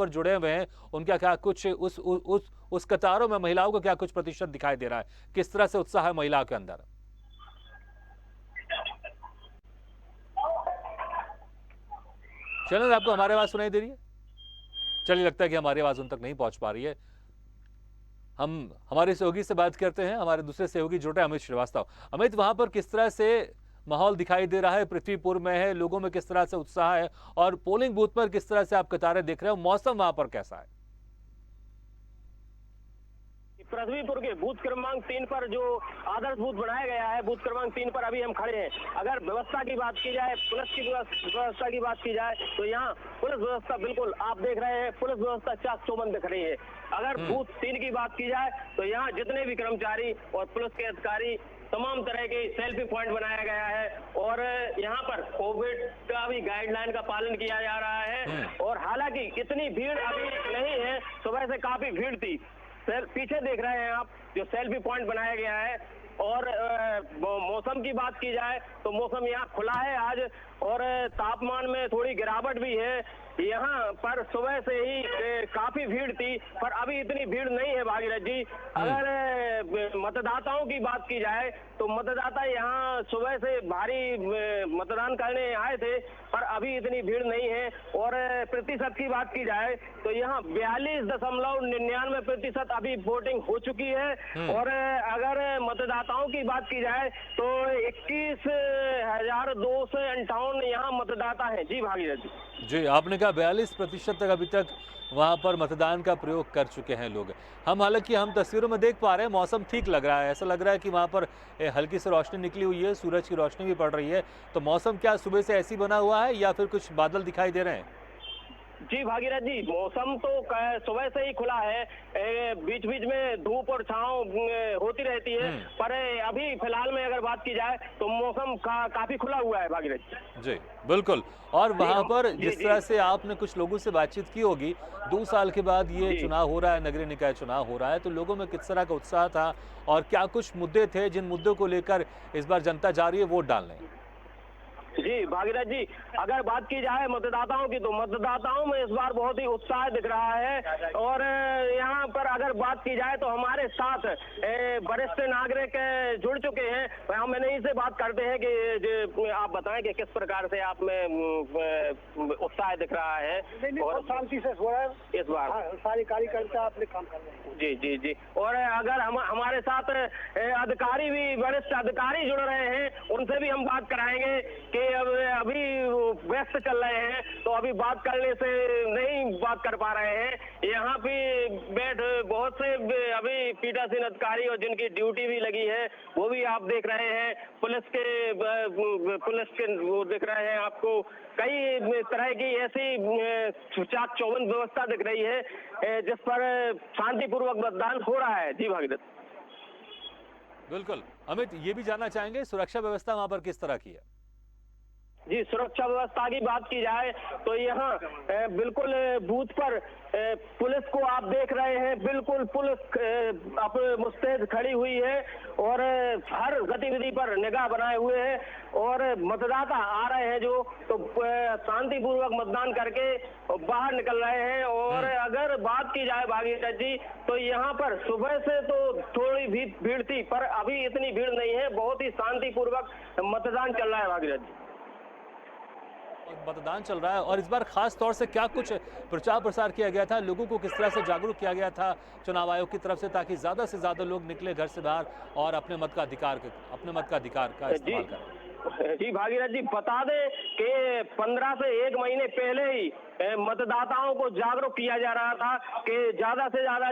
जुड़े हुए हैं उनका क्या कुछ उस कतारों में महिलाओं को क्या कुछ प्रतिशत दिखाई दे रहा है? किस तरह से उत्साह है महिलाओं के अंदर? शैलेंद्र, आपको हमारी आवाज सुनाई दे रही है? चलिए, लगता है कि हमारी आवाज उन तक नहीं पहुंच पा रही है। हम हमारे सहयोगी से बात करते हैं, हमारे दूसरे सहयोगी जुड़े अमित श्रीवास्तव। अमित, वहां पर किस तरह से माहौल दिखाई दे रहा है? पृथ्वीपुर में है, लोगों में किस तरह से उत्साह है और पोलिंग बूथ पर किस तरह से आप कतारें देख रहे हो? मौसम वहां पर कैसा है? पृथ्वीपुर के बूथ क्रमांक 3 पर जो आदर्श बूथ बनाया गया है, बूथ क्रमांक 3 पर अभी हम खड़े हैं। अगर व्यवस्था की बात की जाए, पुलिस की व्यवस्था की बात की जाए तो यहाँ पुलिस व्यवस्था बिल्कुल आप देख रहे हैं, पुलिस व्यवस्था चाक चौबंद दिख रही है। अगर बूथ 3 की बात की जाए तो यहाँ जितने भी कर्मचारी और पुलिस के अधिकारी, तमाम तरह के सेल्फी पॉइंट बनाया गया है और यहाँ पर कोविड का भी गाइडलाइन का पालन किया जा रहा है। और हालांकि इतनी भीड़ अभी नहीं है, सुबह से काफी भीड़ थी। पीछे देख रहे हैं आप जो सेल्फी पॉइंट बनाया गया है। और मौसम की बात की जाए तो मौसम यहाँ खुला है आज और तापमान में थोड़ी गिरावट भी है। यहाँ पर सुबह से ही काफी भीड़ थी, पर अभी इतनी भीड़ नहीं है भागीरथ जी। अगर मतदाताओं की बात की जाए तो मतदाता यहाँ सुबह से भारी मतदान करने आए थे, पर अभी इतनी भीड़ नहीं है। और प्रतिशत की बात की जाए तो यहाँ 42.99% अभी वोटिंग हो चुकी है। और अगर मतदाताओं की बात की जाए तो 21,258 यहाँ मतदाता हैं। जी भागीरथ जी, आपने कहा 42% तक अभी तक वहां पर मतदान का प्रयोग कर चुके हैं लोग। हालांकि हम तस्वीरों में देख पा रहे हैं मौसम ठीक लग रहा है, ऐसा लग रहा है कि वहां पर हल्की सी रोशनी निकली हुई है, सूरज की रोशनी भी पड़ रही है। तो मौसम क्या सुबह से ऐसी बना हुआ है या फिर कुछ बादल दिखाई दे रहे हैं? जी भागीरथ जी, मौसम तो सुबह से ही खुला है, बीच बीच में धूप और छांव होती रहती है, पर अभी फिलहाल में अगर बात की जाए तो मौसम काफी खुला हुआ है भागीरथ जी। बिल्कुल, और वहां पर जिस तरह से आपने कुछ लोगों से बातचीत की होगी, 2 साल के बाद ये चुनाव हो रहा है, नगरीय निकाय चुनाव हो रहा है, तो लोगों में किस तरह का उत्साह था और क्या कुछ मुद्दे थे जिन मुद्दों को लेकर इस बार जनता जा रही है वोट डालने? जी भागीरथ जी, अगर बात की जाए मतदाताओं की तो मतदाताओं में इस बार बहुत ही उत्साह दिख रहा है। और यहाँ पर अगर बात की जाए तो हमारे साथ वरिष्ठ नागरिक जुड़ चुके हैं, हम इन्हीं से बात करते हैं कि आप बताएं कि किस प्रकार से आप में उत्साह दिख रहा है। और शांति से हो रहा है इस बार, सारे कार्यकर्ता अपने काम कर रहे हैं। जी जी जी। और अगर हमारे साथ अधिकारी भी, वरिष्ठ अधिकारी जुड़ रहे हैं, उनसे भी हम बात कराएंगे कि ये अभी व्यस्त चल रहे हैं, तो अभी बात करने से नहीं बात कर पा रहे हैं। यहाँ पे बैठ बहुत से अभी पीठासीन अधिकारी और जिनकी ड्यूटी भी लगी है वो भी आप देख रहे हैं। पुलिस के वो दिख रहे हैं आपको। कई तरह की ऐसी चाक चौबंद व्यवस्था दिख रही है जिस पर शांतिपूर्वक मतदान हो रहा है। जी भागीरथ। बिल्कुल अमित, ये भी जानना चाहेंगे सुरक्षा व्यवस्था वहां पर किस तरह की है? जी, सुरक्षा व्यवस्था की बात की जाए तो यहाँ बिल्कुल बूथ पर पुलिस को आप देख रहे हैं। बिल्कुल पुलिस अपने मुस्तैद खड़ी हुई है और हर गतिविधि पर निगाह बनाए हुए है। और मतदाता आ रहे हैं जो तो शांतिपूर्वक मतदान करके बाहर निकल रहे हैं। और अगर बात की जाए भागीरथ जी, तो यहाँ पर सुबह से तो थोड़ी भी भीड़ थी, पर अभी इतनी भीड़ नहीं है। बहुत ही शांतिपूर्वक मतदान चल रहा है भागीरथ जी। मतदान चल रहा है और इस बार खास तौर से क्या कुछ प्रचार प्रसार किया गया था, लोगों को किस तरह से जागरूक किया गया था चुनाव आयोग की तरफ से, ताकि ज्यादा से ज्यादा लोग निकले घर से बाहर और अपने मत का अधिकार का इस्तेमाल करें? जी भागीरथ जी, बता दें कि 15 से 1 महीने पहले ही मतदाताओं को जागरूक किया जा रहा था कि ज्यादा से ज्यादा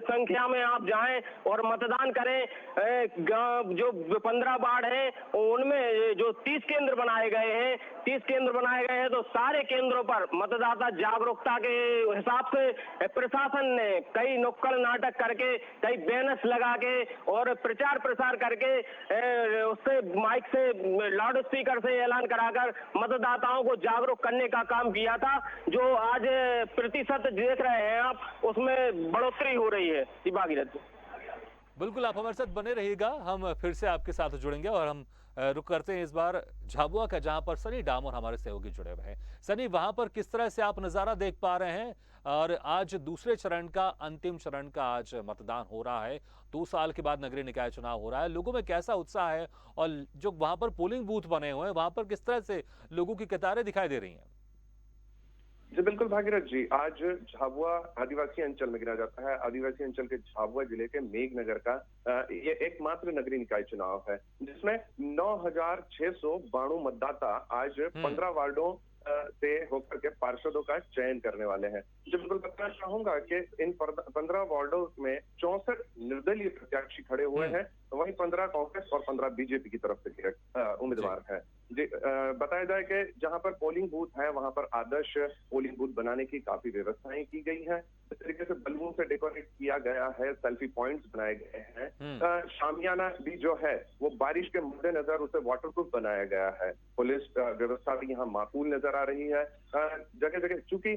संख्या में आप जाएं और मतदान करें। जो 15 वार्ड हैं उनमें जो 30 केंद्र बनाए गए हैं, तो सारे केंद्रों पर मतदाता जागरूकता के हिसाब से प्रशासन ने कई नुक्कड़ नाटक करके, कई बैनर्स लगा के और प्रचार प्रसार करके उससे माइक से लाउड स्पीकर से ऐलान कराकर मतदाताओं को जागरूक करने का काम किया था। जो आज प्रतिशत देख रहे हैं आप, उसमें बढ़ोतरी हो रही है। जी भागीरथ। बिल्कुल, आप हमारे साथ बने रहिएगा, हम फिर से आपके साथ जुड़ेंगे और हम रुक करते हैं इस बार झाबुआ का, जहां पर सनी डामोर हमारे सहयोगी जुड़े हुए हैं। सनी, वहां पर किस तरह से आप नजारा देख पा रहे हैं? और आज दूसरे चरण का, अंतिम चरण का आज मतदान हो रहा है। 2 साल के बाद नगरीय निकाय चुनाव हो रहा है। लोगों में कैसा उत्साह है और जो वहां पर पोलिंग बूथ बने हुए हैं वहां पर किस तरह से लोगों की कतारें दिखाई दे रही हैं? जी बिल्कुल भागीरथ जी, आज झाबुआ आदिवासी अंचल में गिना जाता है। आदिवासी अंचल के झाबुआ जिले के मेघनगर का ये एकमात्र नगरीय निकाय चुनाव है, जिसमें 9,692 मतदाता आज 15 वार्डों से होकर के पार्षदों का चयन करने वाले हैं। जो बिल्कुल बताना चाहूंगा कि इन 15 वार्डों में 64 निर्दलीय प्रत्याशी खड़े हुए हैं, वहीं 15 कांग्रेस और 15 बीजेपी की तरफ से उम्मीदवार हैं। जी, बताया जाए कि जहां पर पोलिंग बूथ है वहां पर आदर्श पोलिंग बूथ बनाने की काफी व्यवस्थाएं की गई हैं। इस तरीके से बलून से डेकोरेट किया गया है, सेल्फी पॉइंट्स बनाए गए हैं। शामियाना भी जो है वो बारिश के मद्देनजर उसे वाटरप्रूफ बनाया गया है। पुलिस व्यवस्था भी यहाँ माकूल नजर आ रही है। जगह जगह चूंकि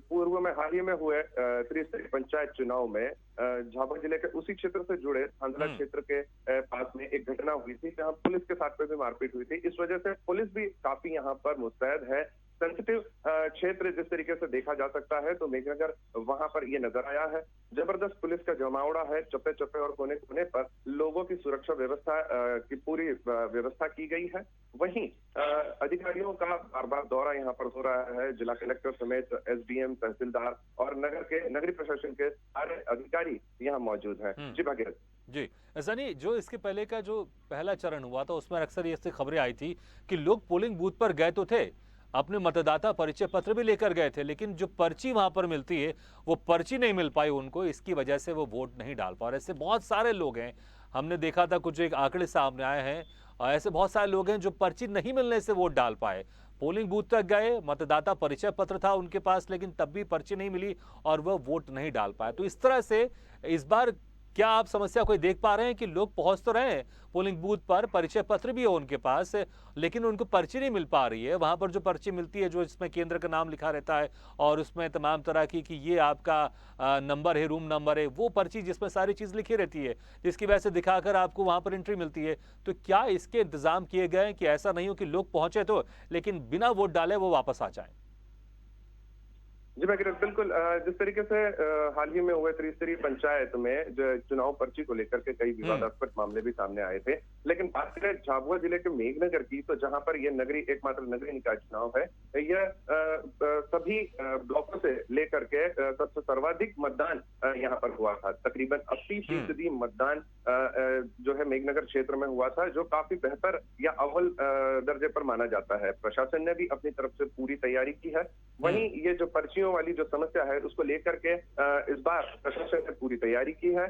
पूर्व में हाल ही में हुए त्रिस्तरीय पंचायत चुनाव में झाबुआ जिले के उसी क्षेत्र से जुड़े थांदला क्षेत्र के पास में एक घटना हुई थी जहां पुलिस के साथ में भी मारपीट हुई थी। इस वजह से पुलिस भी काफी यहाँ पर मुस्तैद है। सेंसिटिव क्षेत्र जिस तरीके से देखा जा सकता है, तो मेघनगर वहां पर ये नजर आया है। जबरदस्त पुलिस का जमावड़ा है, चप्पे चप्पे और कोने कोने पर लोगों की सुरक्षा व्यवस्था की पूरी व्यवस्था की गई है। वहीं अधिकारियों का बार बार दौरा यहाँ पर हो रहा है। जिला कलेक्टर समेत एसडीएम, तहसीलदार और नगरीय प्रशासन के सारे अधिकारी यहाँ मौजूद हैं। जी भागीरथ जी। सनी, जो इसके पहले का जो पहला चरण हुआ था उसमें अक्सर ऐसी खबरें आई थी कि लोग पोलिंग बूथ पर गए तो थे, अपने मतदाता परिचय पत्र भी लेकर गए थे, लेकिन जो पर्ची वहां पर मिलती है वो पर्ची नहीं मिल पाई उनको, इसकी वजह से वो वोट नहीं डाल पा रहे। ऐसे बहुत सारे लोग हैं, हमने देखा था कुछ एक आंकड़े सामने आए हैं, और ऐसे बहुत सारे लोग हैं जो पर्ची नहीं मिलने से वोट डाल पाए। पोलिंग बूथ तक गए, मतदाता परिचय पत्र था उनके पास, लेकिन तब भी पर्ची नहीं मिली और वह वोट नहीं डाल पाए। तो इस तरह से इस बार क्या आप समस्या कोई देख पा रहे हैं कि लोग पहुंच तो रहे हैं पोलिंग बूथ पर, परिचय पत्र भी है उनके पास, लेकिन उनको पर्ची नहीं मिल पा रही है? वहां पर जो पर्ची मिलती है, जो इसमें केंद्र का नाम लिखा रहता है और उसमें तमाम तरह की कि ये आपका नंबर है, रूम नंबर है, वो पर्ची जिसमें सारी चीज लिखी रहती है, जिसकी वजह से दिखाकर आपको वहां पर एंट्री मिलती है। तो क्या इसके इंतजाम किए गए कि ऐसा नहीं हो कि लोग पहुंचे तो लेकिन बिना वोट डाले वो वापस आ जाए? जी भागीरथ, बिल्कुल जिस तरीके से हाल ही में हुए त्रिस्तरीय पंचायत में जो चुनाव पर्ची को लेकर के कई विवादास्पद मामले भी सामने आए थे, लेकिन बात करें झाबुआ जिले के मेघनगर की, तो जहां पर यह नगरी एकमात्र नगरीय निकाय चुनाव है, यह सभी ब्लॉकों से लेकर के सबसे सर्वाधिक मतदान यहाँ पर हुआ था। तकरीबन 80% मतदान जो है मेघनगर क्षेत्र में हुआ था, जो काफी बेहतर या अव्वल दर्जे पर माना जाता है। प्रशासन ने भी अपनी तरफ से पूरी तैयारी की है। वहीं ये जो पर्चियों वाली जो समस्या है उसको लेकर के इस बार प्रशासन ने पूरी तैयारी की है।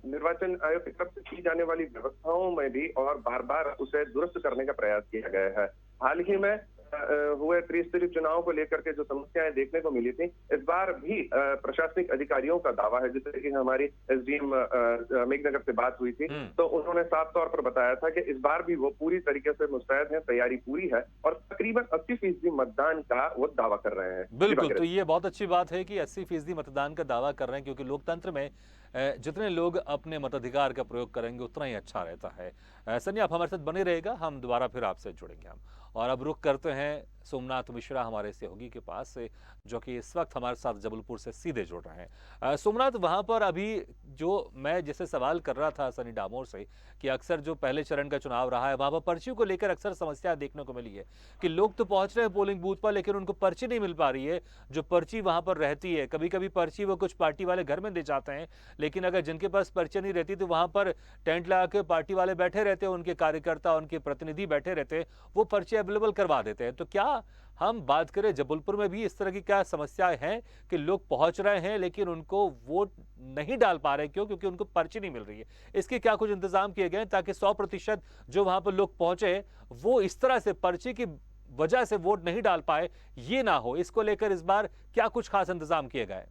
निर्वाचन आयोग की तरफ से की जाने वाली व्यवस्थाओं में भी और बार बार उसे दुरुस्त करने का प्रयास किया गया है। हाल ही में हुए त्रिस्तरीय चुनाव को लेकर के जो समस्याएं देखने को मिली थी, इस बार भी प्रशासनिक अधिकारियों का दावा है, जिससे कि हमारी एसडीएम मेघनगर से बात हुई थी, तो उन्होंने साफ तौर पर बताया था कि इस बार भी वो पूरी तरीके से मुस्तैद है, तैयारी पूरी है और तकरीबन 80% मतदान का वो दावा कर रहे हैं। बिल्कुल, तो ये बहुत अच्छी बात है कि 80% मतदान का दावा कर रहे हैं, क्योंकि लोकतंत्र में जितने लोग अपने मताधिकार का प्रयोग करेंगे उतना ही अच्छा रहता है। सनी, आप हमारे साथ बने रहेगा, हम दोबारा फिर आपसे जुड़ेंगे हम। और अब रुख करते हैं सोमनाथ मिश्रा हमारे सहयोगी के पास से, जो कि इस वक्त हमारे साथ जबलपुर से सीधे जुड़ रहे हैं। सोमनाथ, वहां पर अभी जो मैं जैसे सवाल कर रहा था सनी डामोर से कि अक्सर जो पहले चरण का चुनाव रहा है वहां पर पर्चियों को लेकर अक्सर समस्या देखने को मिली है कि लोग तो पहुंच रहे हैं पोलिंग बूथ पर, लेकिन उनको पर्ची नहीं मिल पा रही है। जो पर्ची वहां पर रहती है, कभी कभी पर्ची वो कुछ पार्टी वाले घर में दे जाते हैं, लेकिन अगर जिनके पास पर्ची नहीं रहती तो वहां पर टेंट लगा के पार्टी वाले बैठे रहते हैं, उनके कार्यकर्ता उनके प्रतिनिधि बैठे रहते हैं, वो पर्ची अवेलेबल करवा देते हैं। तो क्या हम बात करें जबलपुर में भी इस तरह की क्या समस्याएं हैं कि लोग पहुंच रहे हैं लेकिन उनको वोट नहीं डाल पा रहे? क्यों? क्योंकि उनको पर्ची नहीं मिल रही है। इसके क्या कुछ इंतजाम किए गए ताकि 100% जो वहां पर लोग पहुंचे वो इस तरह से पर्ची की वजह से वोट नहीं डाल पाए, ये ना हो? इसको लेकर इस बार क्या कुछ खास इंतजाम किए गए?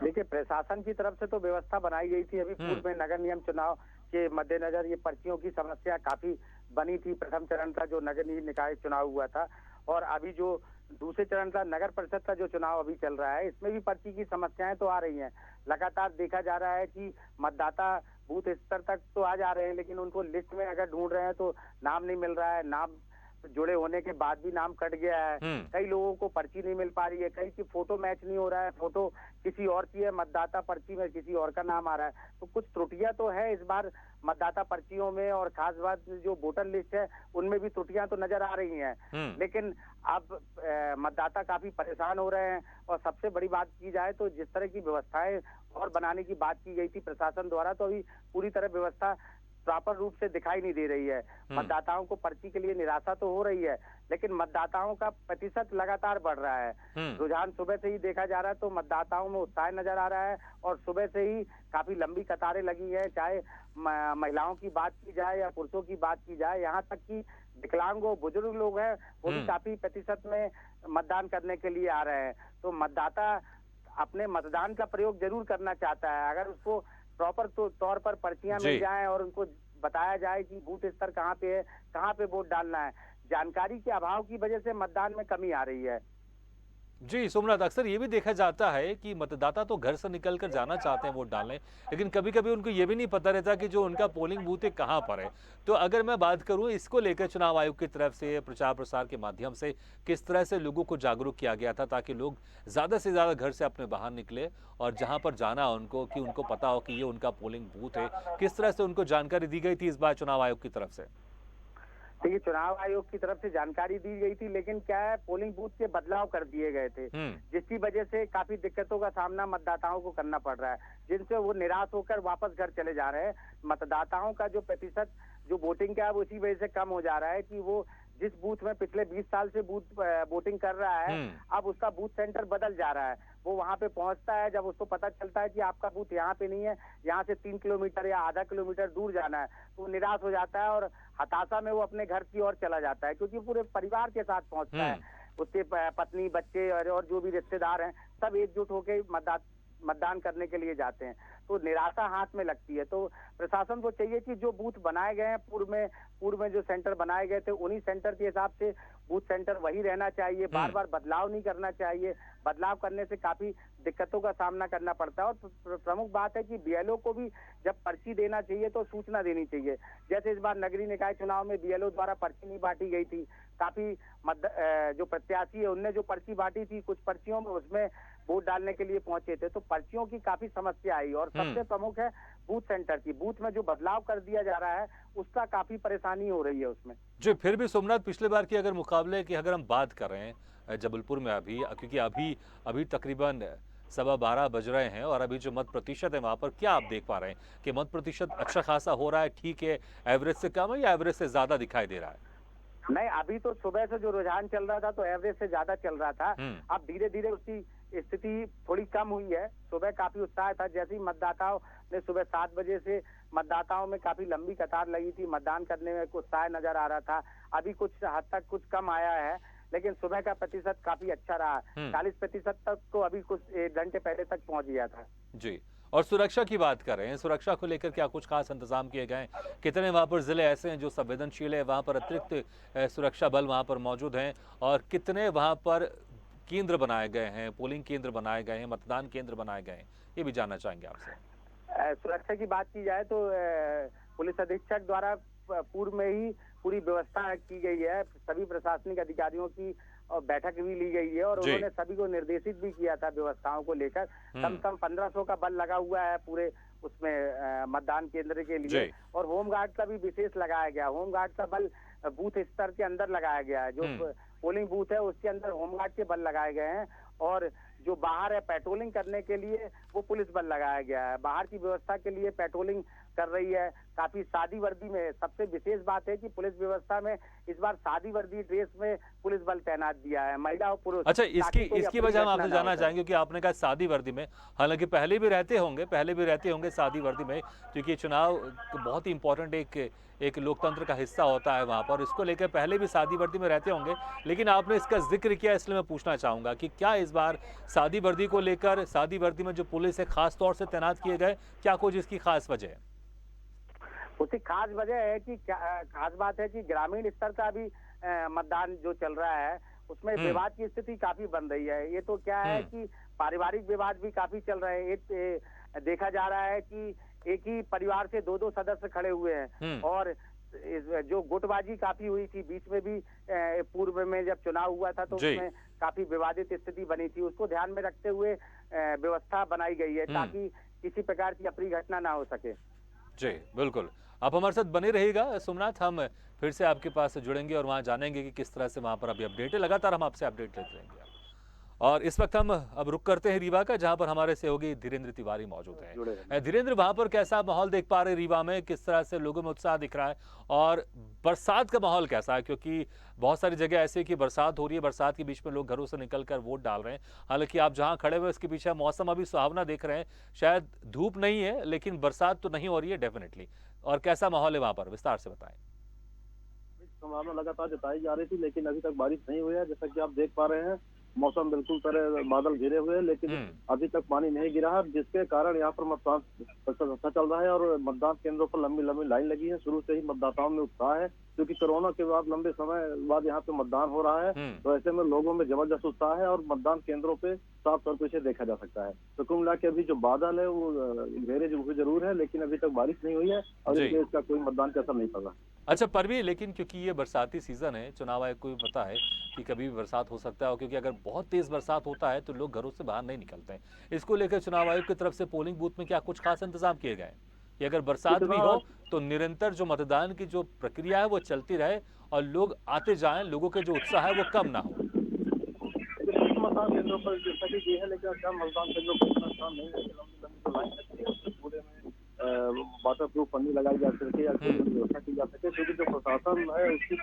देखिए, प्रशासन की तरफ से तो व्यवस्था बनाई गई थी। अभी पूर्व में नगर निगम चुनाव के मद्देनजर ये पर्चियों की समस्या काफी बनी थी। प्रथम चरण का जो नगर निकाय चुनाव हुआ था और अभी जो दूसरे चरण का नगर परिषद का जो चुनाव अभी चल रहा है, इसमें भी पर्ची की समस्याएं तो आ रही हैं। लगातार देखा जा रहा है कि मतदाता बूथ स्तर तक तो आ जा रहे हैं, लेकिन उनको लिस्ट में अगर ढूंढ रहे हैं तो नाम नहीं मिल रहा है। नाम जुड़े होने के बाद भी नाम कट गया है। कई लोगों को पर्ची नहीं मिल पा रही है, कई की फोटो मैच नहीं हो रहा है, फोटो किसी और की है, मतदाता पर्ची में किसी और का नाम आ रहा है। तो कुछ त्रुटियां तो है इस बार मतदाता पर्चियों में, और खास बात जो वोटर लिस्ट है उनमें भी त्रुटियां तो नजर आ रही हैं। लेकिन अब मतदाता काफी परेशान हो रहे हैं। और सबसे बड़ी बात की जाए तो जिस तरह की व्यवस्थाएं और बनाने की बात की गई थी प्रशासन द्वारा, तो अभी पूरी तरह व्यवस्था प्रॉपर रूप से दिखाई नहीं दे रही है। मतदाताओं को पर्ची के लिए निराशा तो हो रही है, लेकिन मतदाताओं का प्रतिशत लगातार बढ़ रहा है। रुझान सुबह से ही देखा जा रहा है तो मतदाताओं में उत्साह नजर आ रहा है और सुबह से ही काफी लंबी कतारें लगी है। चाहे महिलाओं की बात की जाए या पुरुषों की बात की जाए, यहाँ तक कि विकलांग बुजुर्ग लोग हैं वो भी काफी प्रतिशत में मतदान करने के लिए आ रहे हैं। तो मतदाता अपने मतदान का प्रयोग जरूर करना चाहता है। अगर उसको प्रॉपर तौर पर पर्चियां मिल जाएं और उनको बताया जाए कि बूथ स्तर कहाँ पे है, कहाँ पे वोट डालना है, जानकारी के अभाव की वजह से मतदान में कमी आ रही है। जी सोमनाथ, अक्सर ये भी देखा जाता है कि मतदाता तो घर से निकल कर जाना चाहते हैं वोट डालने, लेकिन कभी कभी उनको ये भी नहीं पता रहता कि जो उनका पोलिंग बूथ है कहाँ पर है। तो अगर मैं बात करूं इसको लेकर चुनाव आयोग की तरफ से प्रचार प्रसार के माध्यम से किस तरह से लोगों को जागरूक किया गया था ताकि लोग ज़्यादा से ज़्यादा घर से अपने बाहर निकले और जहाँ पर जाना उनको कि उनको पता हो कि ये उनका पोलिंग बूथ है, किस तरह से उनको जानकारी दी गई थी इस बार चुनाव आयोग की तरफ से? देखिए, चुनाव आयोग की तरफ से जानकारी दी गई थी, लेकिन क्या है पोलिंग बूथ के बदलाव कर दिए गए थे, जिसकी वजह से काफी दिक्कतों का सामना मतदाताओं को करना पड़ रहा है, जिनसे वो निराश होकर वापस घर चले जा रहे हैं। मतदाताओं का जो प्रतिशत जो वोटिंग का है वो इसी वजह से कम हो जा रहा है कि वो जिस बूथ में पिछले 20 साल से वोटिंग कर रहा है, अब उसका बूथ सेंटर बदल जा रहा है। वो वहां पे पहुंचता है, जब उसको पता चलता है कि आपका बूथ यहाँ पे नहीं है, यहाँ से 3 किलोमीटर या आधा किलोमीटर दूर जाना है, तो वो निराश हो जाता है और हताशा में वो अपने घर की ओर चला जाता है, क्योंकि पूरे परिवार के साथ पहुंचता है। उसके पत्नी, बच्चे और जो भी रिश्तेदार हैं सब एकजुट होकर मतदान करने के लिए जाते हैं। तो निराशा हाथ में लगती है। तो प्रशासन को चाहिए कि जो बूथ बनाए गए हैं पूर्व में जो सेंटर बनाए गए थे उन्हीं सेंटर के हिसाब से बूथ सेंटर वही रहना चाहिए। बार बार बदलाव नहीं करना चाहिए। बदलाव करने से काफी दिक्कतों का सामना करना पड़ता है। और प्रमुख बात है कि बीएलओ को भी जब पर्ची देना चाहिए तो सूचना देनी चाहिए। जैसे इस बार नगरीय निकाय चुनाव में बीएलओ द्वारा पर्ची नहीं बांटी गई थी, काफी जो प्रत्याशी है उनने जो पर्ची बांटी थी, कुछ पर्चियों में उसमें वोट डालने के लिए पहुंचे थे, तो पर्चियों की काफी समस्या आई। और सबसे प्रमुख है बूथ सेंटर की, बूथ में जो बदलाव कर दिया जा रहा है उसका काफी परेशानी हो रही है उसमें। जी, फिर भी सोमनाथ, पिछले बार की अगर मुकाबले की अगर हम बात कर रहे हैं जबलपुर में अभी, क्योंकि अभी तकरीबन 12:15 बज रहे हैं और अभी जो मत प्रतिशत है वहां पर क्या आप देख पा रहे हैं कि मत प्रतिशत अच्छा खासा हो रहा है, ठीक है, एवरेज से कम है या एवरेज से ज्यादा दिखाई दे रहा है? नहीं, अभी तो सुबह से जो रुझान चल रहा था तो एवरेज से ज्यादा चल रहा था। अब धीरे धीरे उसकी स्थिति थोड़ी कम हुई है। सुबह काफी उत्साह था, जैसे ही मतदाताओं ने सुबह 7 बजे से मतदाताओं में काफी लंबी कतार लगी थी, मतदान करने में उत्साह नजर आ रहा था। अभी कुछ हद तक कुछ कम आया है, लेकिन सुबह का प्रतिशत काफी अच्छा रहा। 40% तक तो अभी कुछ 1 घंटे पहले तक पहुंच गया था। जी, और सुरक्षा की बात कर रहे हैं, सुरक्षा को लेकर क्या कुछ खास इंतजाम किए गए? कितने वहां पर जिले ऐसे हैं जो संवेदनशील है, वहां पर अतिरिक्त सुरक्षा बल वहां पर मौजूद हैं, और कितने वहां पर केंद्र बनाए गए हैं, पोलिंग केंद्र बनाए गए हैं, मतदान केंद्र बनाए गए हैं, ये भी जानना चाहेंगे आपसे। सुरक्षा की बात की जाए तो पुलिस अधीक्षक द्वारा पूर्व में ही पूरी व्यवस्था की गई है, सभी प्रशासनिक अधिकारियों की बैठक भी ली गई है और उन्होंने सभी को निर्देशित भी किया था व्यवस्थाओं को लेकर। कम से कम 1500 का बल लगा हुआ है पूरे उसमें मतदान केंद्र के लिए, और होमगार्ड का भी विशेष लगाया गया। होमगार्ड का बल बूथ स्तर के अंदर लगाया गया है, जो पोलिंग बूथ है उसके अंदर होमगार्ड के बल लगाए गए हैं, और जो बाहर है पेट्रोलिंग करने के लिए वो पुलिस बल लगाया गया है। बाहर की व्यवस्था के लिए पेट्रोलिंग कर रही है, काफी सादी वर्दी में। सबसे विशेष बात है कि पुलिस व्यवस्था में इस बार सादी वर्दी ड्रेस में पुलिस बल तैनात दिया है, महिला और पुरुष। अच्छा, इसकी वजह हम आपसे जानना चाहेंगे, क्योंकि आपने कहा सादी वर्दी में, हालांकि पहले भी रहते होंगे सादी वर्दी में, क्योंकि चुनाव बहुत ही इंपॉर्टेंट एक लोकतंत्र का हिस्सा होता है वहां पर, इसको लेकर पहले भी सादी वर्दी में रहते होंगे, लेकिन आपने इसका जिक्र किया इसलिए मैं पूछना चाहूंगा कि क्या इस बार सादी वर्दी को लेकर, सादी वर्दी में जो पुलिस है खास तौर से तैनात किए गए, क्या कुछ इसकी खास वजह है? उसकी खास वजह है कि खास बात है कि ग्रामीण स्तर का भी मतदान जो चल रहा है उसमें विवाद की स्थिति काफी बन रही है। ये तो क्या है कि पारिवारिक विवाद भी काफी चल रहे हैं। देखा जा रहा है कि एक ही परिवार से 2-2 सदस्य खड़े हुए हैं, और जो गुटबाजी काफी हुई थी बीच में भी, पूर्व में जब चुनाव हुआ था तो उसमें काफी विवादित स्थिति बनी थी। उसको ध्यान में रखते हुए व्यवस्था बनाई गई है ताकि किसी प्रकार की अप्रिय घटना ना हो सके। जी बिल्कुल, आप हमारे साथ बने रहिएगा सोमनाथ, हम फिर से आपके पास जुड़ेंगे और वहां जानेंगे कि किस तरह से वहां पर अभी अपडेट है। लगातार हम आपसे अपडेट लेते रहेंगे। और इस वक्त हम अब रुक करते हैं रीवा का, जहां पर हमारे सहयोगी धीरेन्द्र तिवारी मौजूद हैं। धीरेन्द्र, वहां पर कैसा माहौल देख पा रहे हैं रीवा में, किस तरह से लोगों में उत्साह दिख रहा है, और बरसात का माहौल कैसा है? क्योंकि बहुत सारी जगह ऐसे कि बरसात हो रही है, बरसात के बीच में लोग घरों से निकलकर वोट डाल रहे हैं। हालांकि आप जहां खड़े हुए उसके पीछे मौसम अभी सुहावना देख रहे हैं, शायद धूप नहीं है लेकिन बरसात तो नहीं हो रही है डेफिनेटली, और कैसा माहौल है वहां पर, विस्तार से बताएं। संभावना लगातार जताई जा रही थी लेकिन अभी तक बारिश नहीं हुई है। जैसा कि आप देख पा रहे हैं मौसम बिल्कुल तरह बादल घिरे हुए हैं, लेकिन अभी तक पानी नहीं गिरा है, जिसके कारण यहाँ पर मतदान अच्छा चल रहा है और मतदान केंद्रों पर लंबी लंबी लाइन लगी है। शुरू से ही मतदाताओं में उत्साह है, क्योंकि कोरोना के बाद लंबे समय बाद यहाँ पे मतदान हो रहा है, तो ऐसे में लोगों में जबरदस्त उत्साह है और मतदान केंद्रों पे साफ तौर पर इसे देखा जा सकता है। तो कुल मिला के अभी जो बादल है वो घेरे जरूर है, लेकिन अभी तक बारिश नहीं हुई है और इसका कोई मतदान का असर नहीं पड़ रहा। अच्छा परवीन, लेकिन क्योंकि ये बरसाती सीजन है, चुनाव आयोग को भी पता है कि कभी भी बरसात हो सकता है, और क्योंकि अगर बहुत तेज बरसात होता है तो लोग घरों से बाहर नहीं निकलते हैं। इसको लेकर चुनाव आयोग की तरफ से पोलिंग बूथ में क्या कुछ खास इंतजाम किए गए कि अगर बरसात भी हो तो निरंतर जो मतदान की जो प्रक्रिया है वो चलती रहे और लोग आते जाएं, लोगों के जो उत्साह है वो कम ना हो? मतदान केंद्रों पर जैसा कि ये है, लेकिन मतदान केंद्रों पर इतना काम नहीं है। लंबी लाइन लगती है, उसके पूरे में वाटर प्रूफ पन्नी लगाई जा सके या कोई व्यवस्था की जा सके, क्योंकि जो प्रशासन है उसकी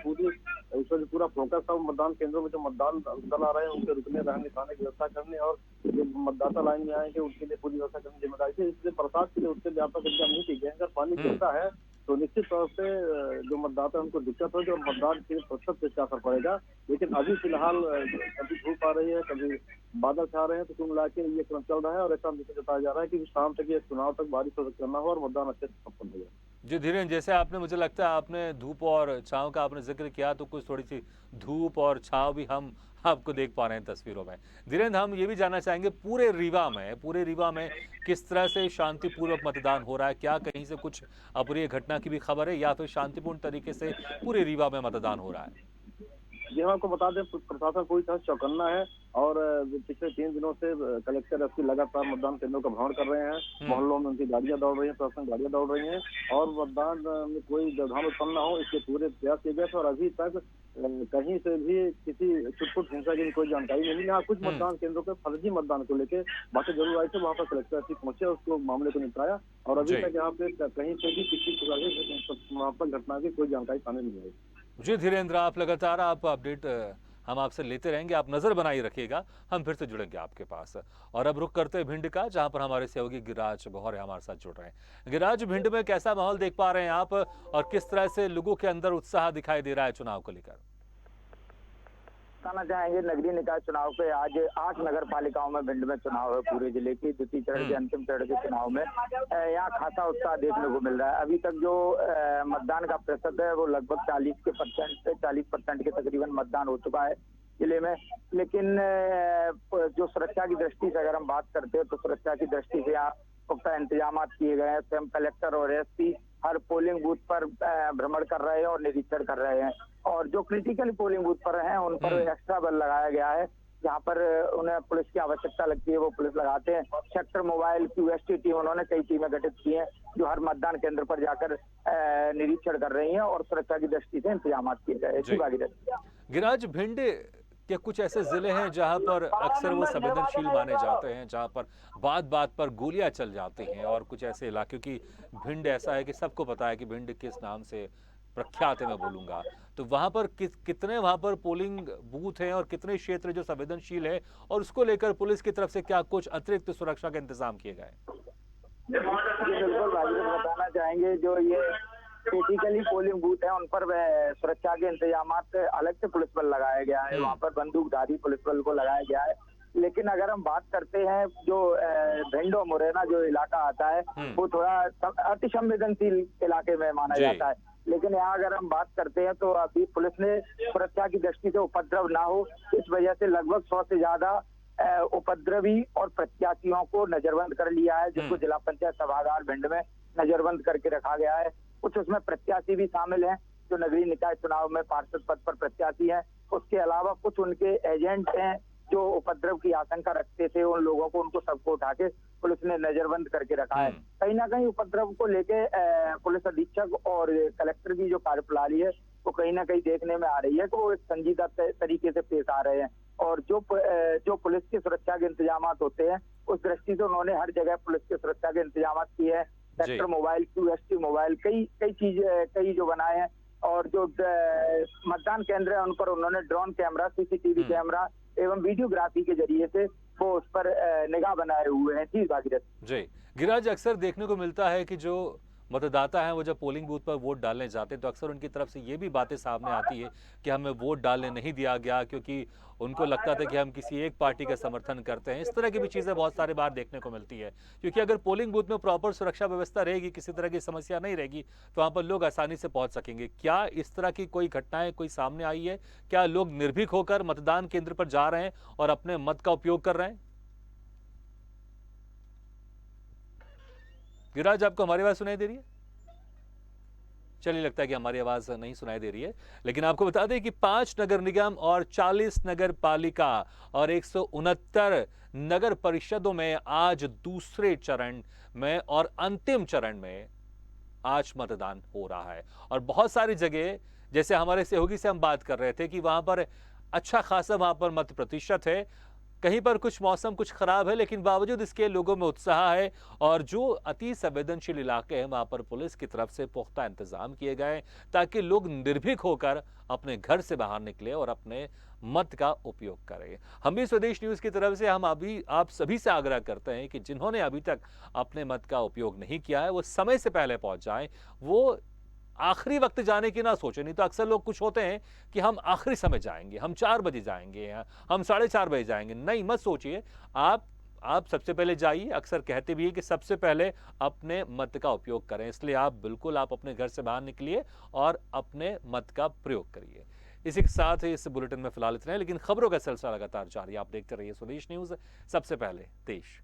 उस पर पूरा फोकस है मतदान केंद्रों में जो मतदान दल आ रहे हैं उनके रुकने रहने खाने की व्यवस्था करने, और जो मतदाता लाइन में आएंगे उनके लिए पूरी व्यवस्था करने की जिम्मेदारी थी। इसलिए बरसात के लिए उससे व्यापक इंतजाम नहीं किए गए। अगर पानी गिरता है तो निश्चित तौर से जो मतदाता उनको दिक्कत हो, जो मतदान के प्रतिशत पे इसका असर पड़ेगा। लेकिन अभी फिलहाल कभी धूप आ रही है, कभी बादल छा रहे हैं, तो कुल मिला के ये क्रम चल रहा है और ऐसा बताया जा रहा है कि शाम तक ये चुनाव तक बारिश करना हो और मतदान अच्छे से संपन्न हो जाए। जी धीरेन्द्र, जैसे आपने, मुझे लगता है आपने धूप और छांव का आपने जिक्र किया, तो कुछ थोड़ी सी धूप और छांव भी हम आपको देख पा रहे हैं तस्वीरों में। धीरेन्द्र, हम ये भी जानना चाहेंगे पूरे रीवा में किस तरह से शांतिपूर्वक मतदान हो रहा है? क्या कहीं से कुछ अप्रिय घटना की भी खबर है या फिर शांतिपूर्ण तरीके से पूरे रीवा में मतदान हो रहा है? जी हम आपको बता दें, प्रशासन पूरी तरह चौकन्ना है और पिछले 3 दिनों से कलेक्टर एसपी लगातार मतदान केंद्रों का भ्रमण कर रहे हैं। मोहल्लों में उनकी गाड़ियां दौड़ रही हैं, प्रशासन गाड़ियां दौड़ रही हैं और मतदान में कोई व्यवधान उत्पन्न न हो इसके पूरे प्रयास किए गए थे और अभी तक कहीं से भी किसी छुटपुट हिंसा की कोई जानकारी नहीं मिली। यहाँ कुछ मतदान केंद्रों पर फर्जी मतदान को लेकर बातें जरूर आई थी, वहाँ पर कलेक्टर एसपी पहुंचे, उसको मामले को निपटाया और अभी तक यहाँ पे कहीं से भी किसी प्रकार की घटना की कोई जानकारी सामने नहीं आई। जी धीरेन्द्र, आप लगातार आप अपडेट हम आपसे लेते रहेंगे, आप नजर बनाए रखिएगा, हम फिर से जुड़ेंगे आपके पास। और अब रुक करते हैं भिंड का, जहां पर हमारे सहयोगी गिरिराज बहौरे हमारे साथ जुड़ रहे हैं। गिरिराज, भिंड में कैसा माहौल देख पा रहे हैं आप और किस तरह से लोगों के अंदर उत्साह दिखाई दे रहा है चुनाव को लेकर? बताना चाहेंगे, नगरीय निकाय चुनाव पे आज 8 नगर पालिकाओं में भिंड में चुनाव है। पूरे जिले की द्वितीय चरण के अंतिम चरण के चुनाव में यहाँ खासा उत्साह देखने को मिल रहा है। अभी तक जो मतदान का प्रतिशत है वो लगभग 40% के तकरीबन मतदान हो चुका है जिले में। लेकिन जो सुरक्षा की दृष्टि से अगर हम बात करते हैं तो सुरक्षा की दृष्टि से यहाँ पुख्ता इंतजाम किए गए हैं। स्वयं कलेक्टर और एसपी हर पोलिंग बूथ पर भ्रमण कर रहे हैं और निरीक्षण कर रहे हैं और जो क्रिटिकल पोलिंग बूथ पर हैं उन पर एक्स्ट्रा बल लगाया गया है। जहाँ पर उन्हें पुलिस की आवश्यकता लगती है वो पुलिस लगाते हैं। सेक्टर मोबाइल QST टीम उन्होंने कई टीमें गठित की हैं जो हर मतदान केंद्र पर जाकर निरीक्षण कर रही हैं और सुरक्षा की दृष्टि से इंतजाम किए गए हैं। गिरिराज, भिंड के कुछ ऐसे जिले हैं जहां पर अक्सर वो संवेदनशील माने जाते हैं, जहां पर बात बात पर गोलियां चल जाती हैं, और कुछ ऐसे इलाके की भिंड ऐसा है कि सबको पता है कि भिंड किस नाम से प्रख्यात है मैं बोलूंगा, तो वहां पर कितने वहां पर पोलिंग बूथ हैं और कितने क्षेत्र जो संवेदनशील है और उसको लेकर पुलिस की तरफ से क्या कुछ अतिरिक्त सुरक्षा के इंतजाम किए गए? बिल्कुल बताना चाहेंगे, जो ये क्रिटिकली पोलिंग बूथ है उन पर सुरक्षा के इंतजाम अलग से पुलिस बल लगाया गया है। वहाँ पर बंदूकधारी पुलिस बल को लगाया गया है। लेकिन अगर हम बात करते हैं जो भिंड और मुरैना जो इलाका आता है वो थोड़ा अति संवेदनशील इलाके में माना जाता है। लेकिन यहाँ अगर हम बात करते हैं तो अभी पुलिस ने सुरक्षा की दृष्टि से उपद्रव ना हो इस वजह से लगभग 100 से ज्यादा उपद्रवी और प्रत्याशियों को नजरबंद कर लिया है, जिसको जिला पंचायत सभागार भिंड में नजरबंद करके रखा गया है। कुछ उसमें प्रत्याशी भी शामिल हैं जो नगरीय निकाय चुनाव में पार्षद पद पर प्रत्याशी हैं। उसके अलावा कुछ उनके एजेंट हैं जो उपद्रव की आशंका रखते थे, उन लोगों को उनको सबको उठा के पुलिस ने नजरबंद करके रखा है। कहीं ना कहीं उपद्रव को लेके पुलिस अधीक्षक और कलेक्टर की जो कार्यप्रणाली है वो कहीं ना कहीं देखने में आ रही है कि वो एक संजीदा तरीके से पेश आ रहे हैं और जो पुलिस की सुरक्षा के इंतजाम होते हैं उस दृष्टि से उन्होंने हर जगह पुलिस की सुरक्षा के इंतजाम किए हैं। सेक्टर मोबाइल QST मोबाइल कई जो बनाए हैं और जो मतदान केंद्र है उन पर उन्होंने ड्रोन कैमरा, CCTV कैमरा एवं वीडियोग्राफी के जरिए से वो उस पर निगाह बनाए हुए हैं। जी भागीरथ जी। गिरिराज, अक्सर देखने को मिलता है कि जो मतदाता हैं वो जब पोलिंग बूथ पर वोट डालने जाते हैं तो अक्सर उनकी तरफ से ये भी बातें सामने आती है कि हमें वोट डालने नहीं दिया गया क्योंकि उनको लगता था कि हम किसी एक पार्टी का समर्थन करते हैं। इस तरह की भी चीज़ें बहुत सारी बार देखने को मिलती है, क्योंकि अगर पोलिंग बूथ में प्रॉपर सुरक्षा व्यवस्था रहेगी, किसी तरह की समस्या नहीं रहेगी, तो वहाँ पर लोग आसानी से पहुँच सकेंगे। क्या इस तरह की कोई घटनाएं कोई सामने आई है? क्या लोग निर्भीक होकर मतदान केंद्र पर जा रहे हैं और अपने मत का उपयोग कर रहे हैं? गिरिराज, आपको हमारी आवाज सुनाई दे रही है? चलिए, लगता है कि हमारी आवाज नहीं सुनाई दे रही है, लेकिन आपको बता दें कि 5 नगर निगम और 40 नगर पालिका और 169 नगर परिषदों में आज दूसरे चरण में और अंतिम चरण में आज मतदान हो रहा है। और बहुत सारी जगह, जैसे हमारे सहयोगी से हम बात कर रहे थे कि वहां पर अच्छा खासा वहां पर मत प्रतिशत है, कहीं पर कुछ मौसम कुछ खराब है, लेकिन बावजूद इसके लोगों में उत्साह है। और जो अति संवेदनशील इलाके हैं वहां पर पुलिस की तरफ से पुख्ता इंतजाम किए गए ताकि लोग निर्भीक होकर अपने घर से बाहर निकले और अपने मत का उपयोग करें। हम भी स्वदेश न्यूज की तरफ से हम अभी आप सभी से आग्रह करते हैं कि जिन्होंने अभी तक अपने मत का उपयोग नहीं किया है वो समय से पहले पहुंच जाएं। वो आखिरी वक्त जाने की ना सोचें, नहीं तो अक्सर लोग कुछ होते हैं कि हम आखिरी समय जाएंगे, हम 4 बजे जाएंगे, हम 4:30 बजे जाएंगे। नहीं, मत सोचिए, आप सबसे पहले जाइए। अक्सर कहते भी है कि सबसे पहले अपने मत का उपयोग करें, इसलिए आप अपने घर से बाहर निकलिए और अपने मत का प्रयोग करिए। इसी के साथ इस बुलेटिन में फिलहाल इतना है, लेकिन खबरों का सिलसिला लगातार जारी। आप देखते रहिए स्वदेश न्यूज, सबसे पहले देश।